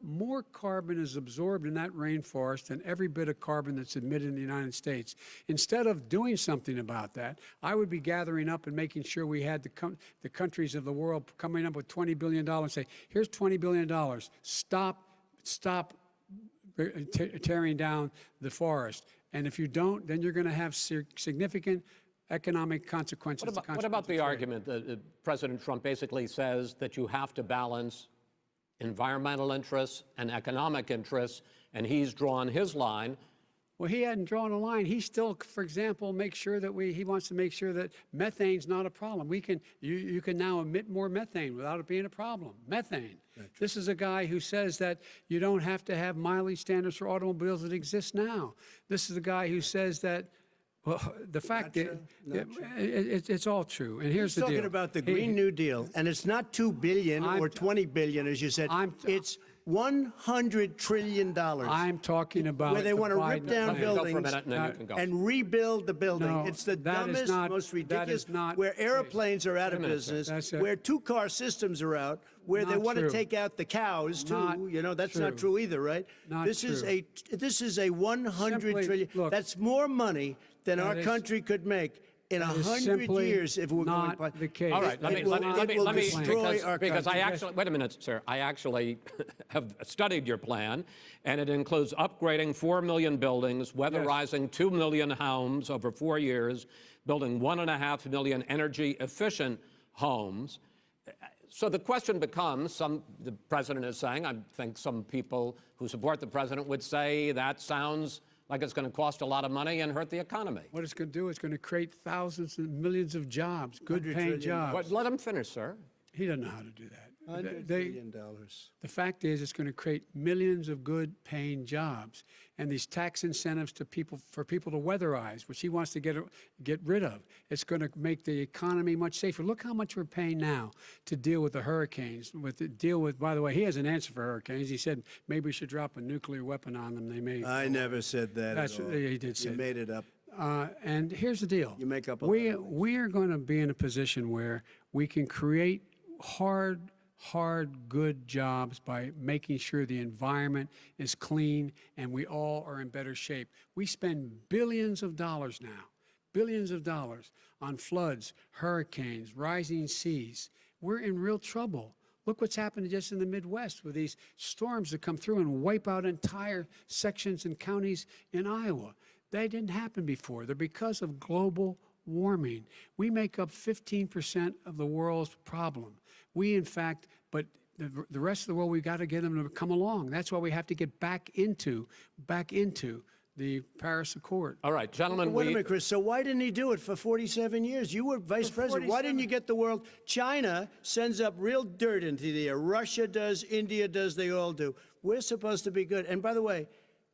carbon is absorbed in that rainforest than every bit of carbon that's emitted in the United States. Instead of doing something about that, I would be gathering up and making sure we had the countries of the world coming up with $20 billion and say, here's $20 billion. Stop tearing down the forest. And if you don't, then you're going to have significant economic consequences. What about the argument that President Trump basically says that you have to balance environmental interests and economic interests, and he's drawn his line? Well, he hadn't drawn a line. He still, for example, he wants to make sure that methane's not a problem. You can now emit more methane without it being a problem. Methane. This is a guy who says that you don't have to have mileage standards for automobiles that exist now. This is a guy who says that, well, the fact that it's all true. And here's the deal. He's talking about the Green New Deal, and it's not $2 billion or $20 billion, as you said. It's $100 trillion. I'm talking about where they want to rip down buildings and rebuild the building. No, it's the dumbest, most ridiculous. Where airplanes are out of business, where two-car systems are out, where they want to take out the cows too. That's not true either, right? This is a $100 trillion. Look, that's more money than our country could make in 100 years if we're going to the case. All right, let me destroy our because country. I actually wait a minute, sir. I actually have studied your plan, and it includes upgrading 4 million buildings, weatherizing 2 million homes over 4 years, building 1.5 million energy-efficient homes. So the question becomes: the president is saying, I think some people who support the president would say that sounds like it's going to cost a lot of money and hurt the economy. What it's going to do is going to create thousands and millions of jobs, good-paying jobs. But let him finish, sir. He doesn't know how to do that. $100 billion. The fact is, it's going to create millions of good-paying jobs, and these tax incentives for people to weatherize, which he wants to get rid of. It's going to make the economy much safer. Look how much we're paying now to deal with the hurricanes. By the way, he has an answer for hurricanes. He said maybe we should drop a nuclear weapon on them. They may. I never said that. At all. He did say. You made it up. And here's the deal. You make up. We are going to be in a position where we can create hard, good jobs by making sure the environment is clean and we all are in better shape. We spend billions of dollars now, billions of dollars on floods, hurricanes, rising seas. We're in real trouble. Look what's happened just in the Midwest with these storms that come through and wipe out entire sections and counties in Iowa. They didn't happen before. They're because of global warming. We make up 15% of the world's problem. We, in fact, but the rest of the world, we've got to get them to come along. That's why we have to get back into the Paris Accord. All right, gentlemen. Wait a minute, Chris. So why didn't he do it for 47 years? You were vice president. Why didn't you get the world? China sends up real dirt into the air. Russia does. India does. They all do. We're supposed to be good. And by the way,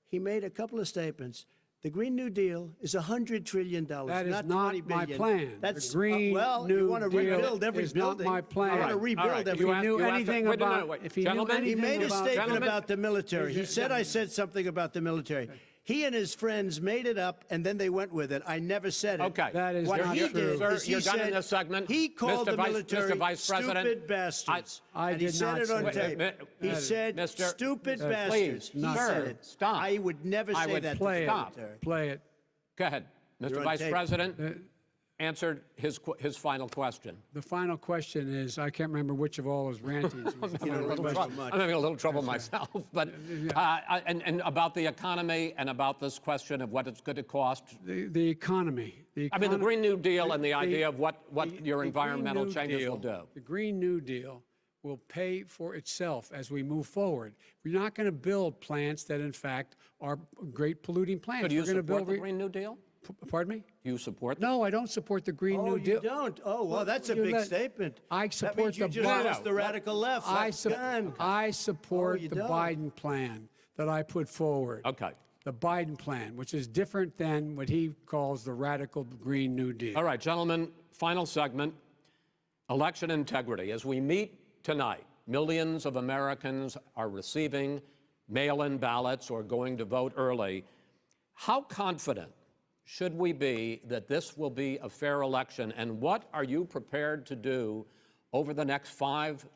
he made a couple of statements. The Green New Deal is $100 trillion, That is not not $20 my billion. plan. That's the Green well, New you want to Deal rebuild every is building. not my plan. You want to All rebuild right. every. If he knew anything wait, no, about, wait. if he knew Gentlemen? anything He made a about, statement Gentlemen? about the military. He said I said something about the military. He and his friends made it up, and then they went with it. I never said it. Okay. That is What not he true. did Sir, is he you're done in said this segment. he called the military Mr. Vice President, stupid bastards. I and he did said not it on say tape. that. He said Mr. stupid Please, bastards. He not said sir. it. Stop. I would never I say would that play to it. the Stop. military. Play it. Go ahead. Mr. You're on Vice tape. President answered his final question. The final question is, I can't remember which of all his rantings. was the final question. I'm having a little trouble myself, but and about the economy and about this question of what it's going to cost. The economy. I mean, the Green New Deal and the the- idea of what your the environmental Green New changes Deal- will do. The Green New Deal will pay for itself as we move forward. We're not going to build plants that, in fact, are great polluting plants. So do you We're going to support build the Green New Deal? Pardon me? Do you support No, I don't support the Green Oh, New you Deal. don't? Oh, well, that's a you big let- statement. I That support means you the just Biden- lost the radical left. I Gone. support Oh, you the don't? Biden plan that I put forward. Okay. The Biden plan, which is different than what he calls the radical Green New Deal. All right, gentlemen, final segment, election integrity. As we meet tonight, millions of Americans are receiving mail-in ballots or going to vote early. How confident should we be that this will be a fair election, and what are you prepared to do over the next 5+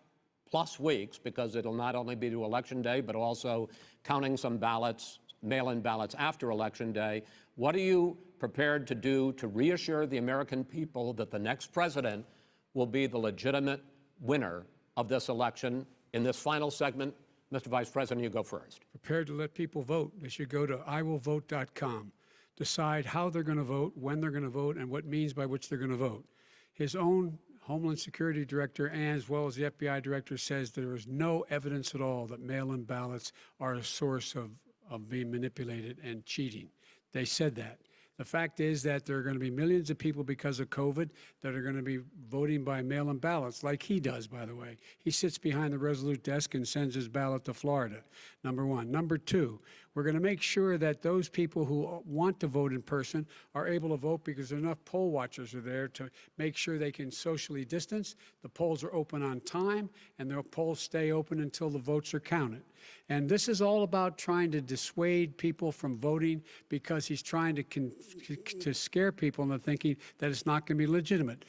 weeks, because it'll not only be to Election Day, but also counting some ballots, mail-in ballots after Election Day. What are you prepared to do to reassure the American people that the next president will be the legitimate winner of this election? In this final segment, Mr. Vice President, you go first. Prepared to let people vote. They should go to iwillvote.com. Decide how they're going to vote, when they're going to vote, and what means by which they're going to vote. His own Homeland Security Director, and as well as the FBI Director, says there is no evidence at all that mail-in ballots are a source of being manipulated and cheating. They said that. The fact is that there are going to be millions of people because of COVID that are going to be voting by mail-in ballots, like he does, by the way. He sits behind the Resolute desk and sends his ballot to Florida, number one. Number two, we're going to make sure that those people who want to vote in person are able to vote because enough poll watchers are there to make sure they can socially distance. The polls are open on time, and the polls stay open until the votes are counted. And this is all about trying to dissuade people from voting because he's trying to scare people into thinking that it's not going to be legitimate.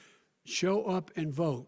Show up and vote.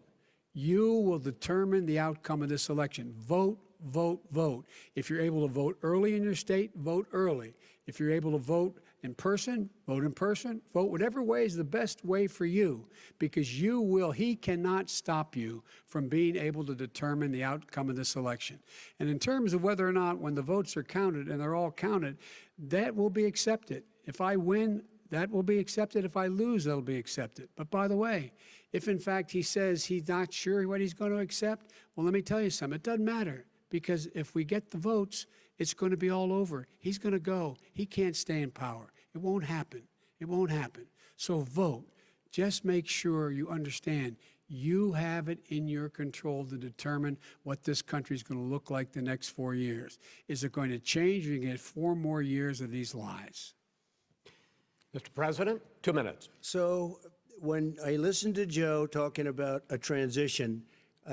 You will determine the outcome of this election. Vote, vote, vote. If you're able to vote early in your state, vote early. If you're able to vote in person, vote in person. Vote whatever way is the best way for you, because he cannot stop you from being able to determine the outcome of this election. And in terms of whether or not, when the votes are counted, and they're all counted, that will be accepted. If I win, that will be accepted. If I lose, that'll be accepted. But by the way, if in fact he says he's not sure what he's going to accept, well, let me tell you something. It doesn't matter, because if we get the votes, it's going to be all over. He's going to go. He can't stay in power. It won't happen. It won't happen. So vote. Just make sure you understand you have it in your control to determine what this country is going to look like the next 4 years. Is it going to change? Or you get 4 more years of these lies. Mr. President, 2 minutes. So when I listened to Joe talking about a transition,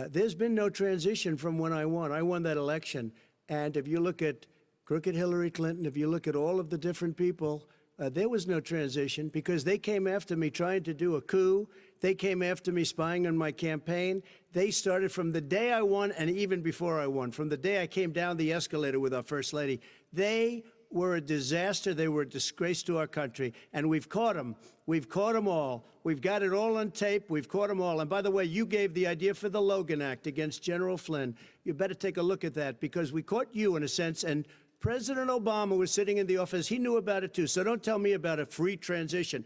there's been no transition from when I won. I won that election. And if you look at crooked Hillary Clinton, if you look at all of the different people, There was no transition because they came after me trying to do a coup. They came after me spying on my campaign. They started from the day I won and even before I won, from the day I came down the escalator with our First Lady. They were a disaster. They were a disgrace to our country. And we've caught them. We've caught them all. We've got it all on tape. We've caught them all. And by the way, you gave the idea for the Logan Act against General Flynn. You better take a look at that because we caught you in a sense. And President Obama was sitting in the office. He knew about it, too. So don't tell me about a free transition.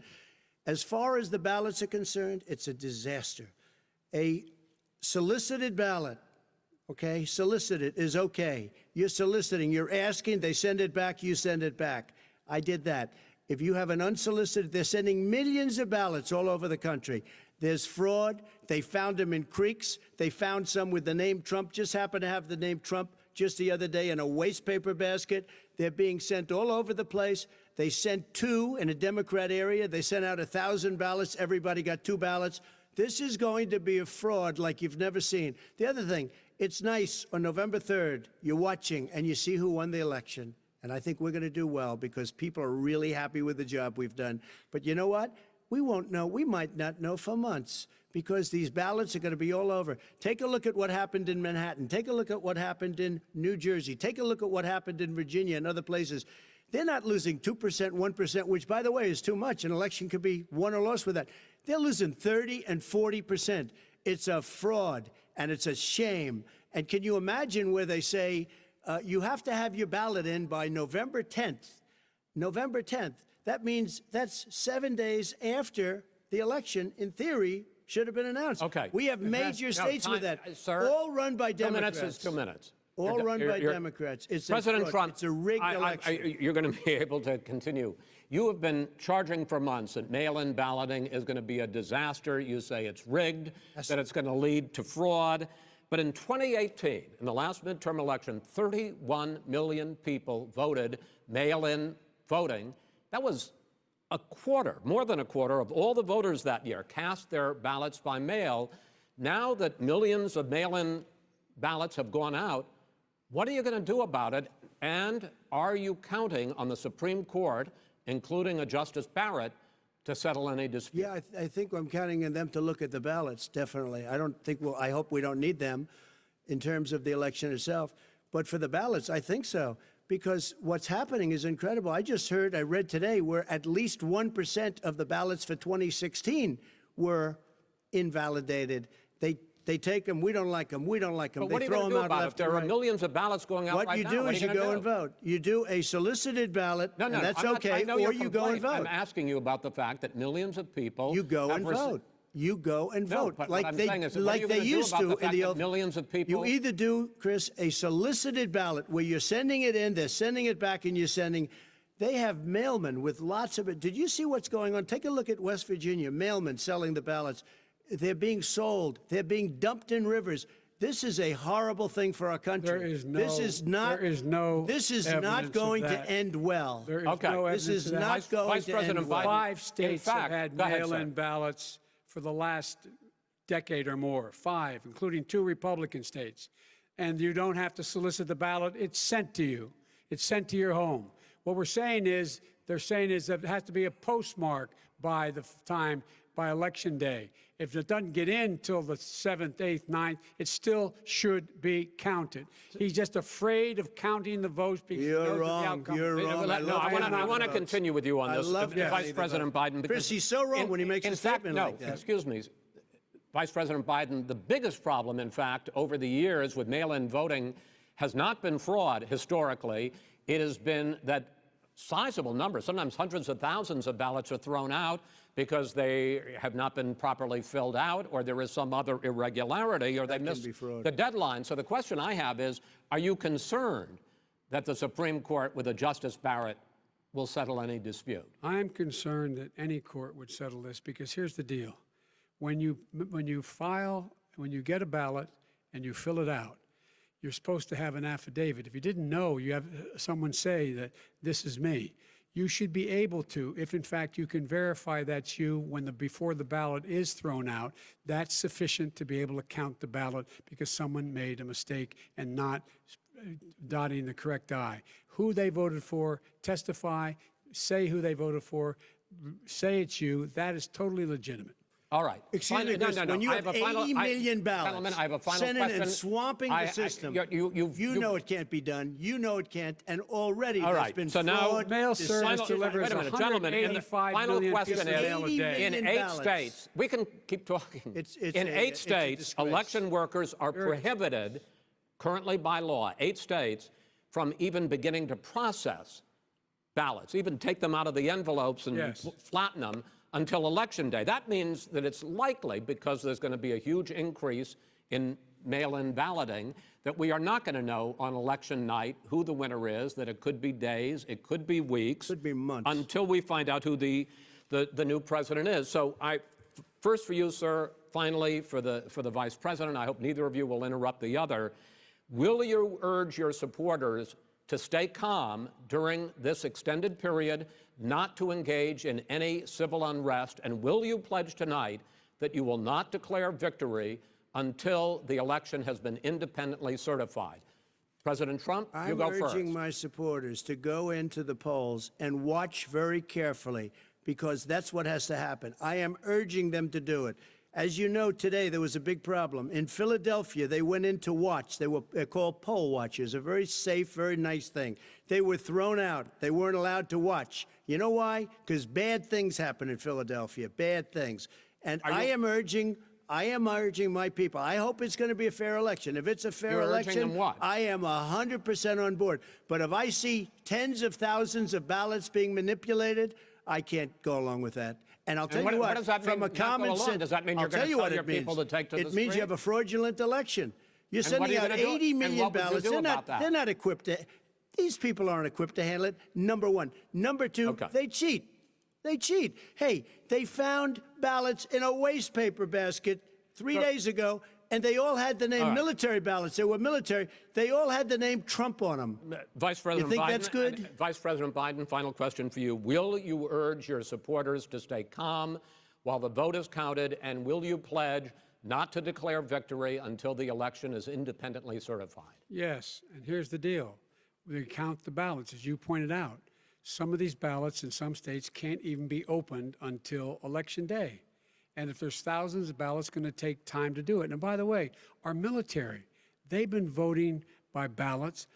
As far as the ballots are concerned, it's a disaster. A solicited ballot, okay, solicited is okay. You're soliciting, you're asking, they send it back, you send it back. I did that. If you have an unsolicited, they're sending millions of ballots all over the country. There's fraud. They found them in creeks. They found some with the name Trump, just happened to have the name Trump just the other day in a waste paper basket. They're being sent all over the place. They sent 2 in a Democrat area. They sent out 1,000 ballots. Everybody got 2 ballots. This is going to be a fraud like you've never seen. The other thing, it's nice on November 3rd, you're watching and you see who won the election. And I think we're going to do well because people are really happy with the job we've done. But you know what? We won't know. We might not know for months because these ballots are going to be all over. Take a look at what happened in Manhattan. Take a look at what happened in New Jersey. Take a look at what happened in Virginia and other places. They're not losing 2%, 1%, which, by the way, is too much. An election could be won or lost with that. They're losing 30 and 40%. It's a fraud, and it's a shame. And can you imagine where they say you have to have your ballot in by November 10th? November 10th. That means that's 7 days after the election, in theory, should have been announced. Okay. We have major states with that, sir, all run by Democrats. 2 minutes is 2 minutes. All run by Democrats. It's President Trump, it's a rigged election. you're going to be able to continue. You have been charging for months that mail-in balloting is going to be a disaster. You say it's rigged, that it's going to lead to fraud. But in 2018, in the last midterm election, 31 million people voted mail-in voting. That was a quarter, more than a quarter, of all the voters that year cast their ballots by mail. Now that millions of mail-in ballots have gone out, what are you going to do about it? And are you counting on the Supreme Court, including a Justice Barrett, to settle any dispute? Yeah, I think I'm counting on them to look at the ballots, definitely. I hope we don't need them in terms of the election itself. But for the ballots, I think so. Because what's happening is incredible. I read today, where at least 1% of the ballots for 2016 were invalidated. They take them, we don't like them, we don't like them. But what they are you throw going to them do out about it? left There and are right. millions of ballots going out What right you now. do What is are you gonna go do? and vote. You do a solicited ballot, No, and that's I okay, know or your you go and complaint. vote. I'm asking you about the fact that millions of people You go have and vote. You go and No, vote but like what I'm they saying is, what are like you they gonna do used about to the fact in the that old. millions of people? You either do, Chris, a solicited ballot where you're sending it in, they're sending it back, and you're sending. They have mailmen with lots of it. Did you see what's going on? Take a look at West Virginia. Mailmen selling the ballots. They're being sold. They're being dumped in rivers. This is a horrible thing for our country. There is no. This is not. There is no. This is evidence not of going to that. end well. There is Okay. no This evidence is of that. not going Vice to President end well. Biden- 5 states fact, have had go ahead, mail-in sir. ballots for the last decade or more. 5, including 2 Republican states. And you don't have to solicit the ballot. It's sent to you. It's sent to your home. What we're saying is, they're saying is that it has to be a postmark by the time, by Election Day. If it doesn't get in till the 7th, 8th, 9th, it still should be counted. He's just afraid of counting the votes because he knows You're the wrong. outcome. You're wrong. No, I want to continue with you on I this, love Vice counting the President votes. Biden. Chris, because he's so wrong when he makes in a fact, statement no, like that. excuse me, Vice President Biden, the biggest problem, in fact, over the years with mail-in voting has not been fraud historically. It has been that sizable numbers, sometimes hundreds of thousands of ballots are thrown out because they have not been properly filled out, or there is some other irregularity, or they missed the deadline. So the question I have is, are you concerned that the Supreme Court, with a Justice Barrett, will settle any dispute? I am concerned that any court would settle this because here's the deal. When you get a ballot and you fill it out, you're supposed to have an affidavit. If you didn't know, you have someone say that this is me. You should be able to, if in fact you can verify that's you before the ballot is thrown out, that's sufficient to be able to count the ballot because someone made a mistake and not dotting the correct I. Who they voted for, testify, say who they voted for, say it's you. That is totally legitimate. All right. Excuse me, Chris, when you have 80 million ballots, Gentlemen, I have a final Senate question. and swamping the system, you know it can't be done. You know it can't, and already there's been so now fraud. Mail service delivers wait a minute, gentlemen. In the 185 final million question pieces of mail a is, day. in 8 ballots. states, we can keep talking. In 8 states, disgrace. election workers are prohibited, currently by law, 8 states, from even beginning to process ballots, even take them out of the envelopes and flatten them until Election Day. That means that it's likely, because there's going to be a huge increase in mail-in balloting, that we are not going to know on election night who the winner is, that it could be days, it could be weeks. Could be months. Until we find out who the new president is. So first for you, sir, finally for the vice president, I hope neither of you will interrupt the other. Will you urge your supporters to stay calm during this extended period, not to engage in any civil unrest, and will you pledge tonight that you will not declare victory until the election has been independently certified? President Trump, you go first. I'm urging my supporters to go into the polls and watch very carefully, because that's what has to happen. I am urging them to do it. As you know, today there was a big problem. In Philadelphia, they went in to watch. They were called poll watchers, a very safe, very nice thing. They were thrown out. They weren't allowed to watch. You know why? Because bad things happen in Philadelphia, bad things. And I am urging my people. I hope it's going to be a fair election. If it's a fair election, I am 100% on board. But if I see tens of thousands of ballots being manipulated, I can't go along with that. And I'll tell you what, does that mean, from a common sense, does that mean you're going to tell your people to take to the street? It means you have a fraudulent election. You're sending out 80 million ballots. They're not equipped to. These people aren't equipped to handle it. Number one. Number two, they cheat. They cheat. Hey, they found ballots in a waste paper basket 3 days ago, and they all had the name military ballots. They were military. They all had the name Trump on them. Vice President you think Biden, that's good? Vice President Biden, final question for you. Will you urge your supporters to stay calm while the vote is counted, and will you pledge not to declare victory until the election is independently certified? Yes, and here's the deal. We count the ballots, as you pointed out. Some of these ballots in some states can't even be opened until Election Day. And if there's thousands of ballots, it's going to take time to do it. And by the way, our military, they've been voting by ballots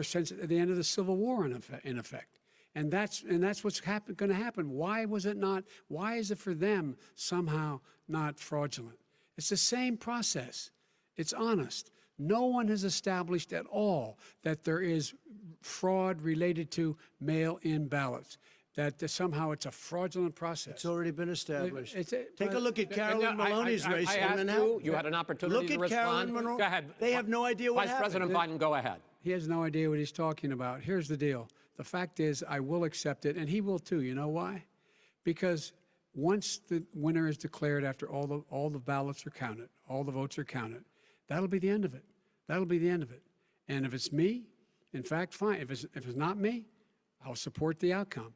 since the end of the Civil War, in effect. And that's what's going to happen. Why was it not? Why is it for them somehow not fraudulent? It's the same process. It's honest. No one has established at all that there is fraud related to mail-in ballots, that somehow it's a fraudulent process. It's already been established. Take a look at Carolyn Maloney's race. I asked you had an opportunity to respond. Look at Carolyn Maloney. Go ahead. They have no idea what happened. Vice President Biden, go ahead. He has no idea what he's talking about. Here's the deal. The fact is, I will accept it, and he will too. You know why? Because once the winner is declared, after all the ballots are counted, all the votes are counted, that'll be the end of it. That'll be the end of it. And if it's me, in fact, fine. If it's not me, I'll support the outcome.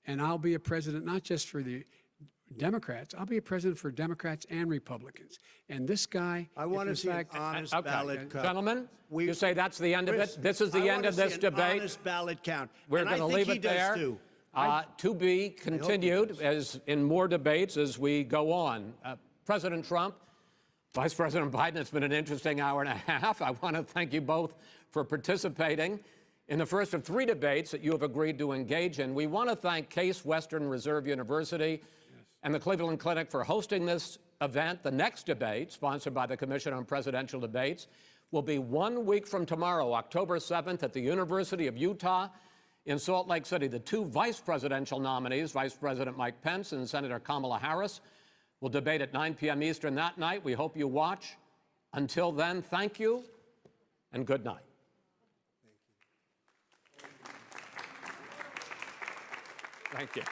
And I'll be a president not just for the Democrats. I'll be a president for Democrats and Republicans. And this guy, I want to see an honest ballot count. Gentlemen, you say that's the end of it? This is the end of this debate? Honest ballot count. We're going to leave it there. To be continued as in more debates as we go on. President Trump, Vice President Biden, it's been an interesting hour and a half. I want to thank you both for participating in the first of 3 debates that you have agreed to engage in. We want to thank Case Western Reserve University and the Cleveland Clinic for hosting this event. The next debate, sponsored by the Commission on Presidential Debates, will be 1 week from tomorrow, October 7th, at the University of Utah in Salt Lake City. The 2 vice presidential nominees, Vice President Mike Pence and Senator Kamala Harris, will debate at 9 p.m. Eastern that night. We hope you watch. Until then, thank you and good night. Thank you.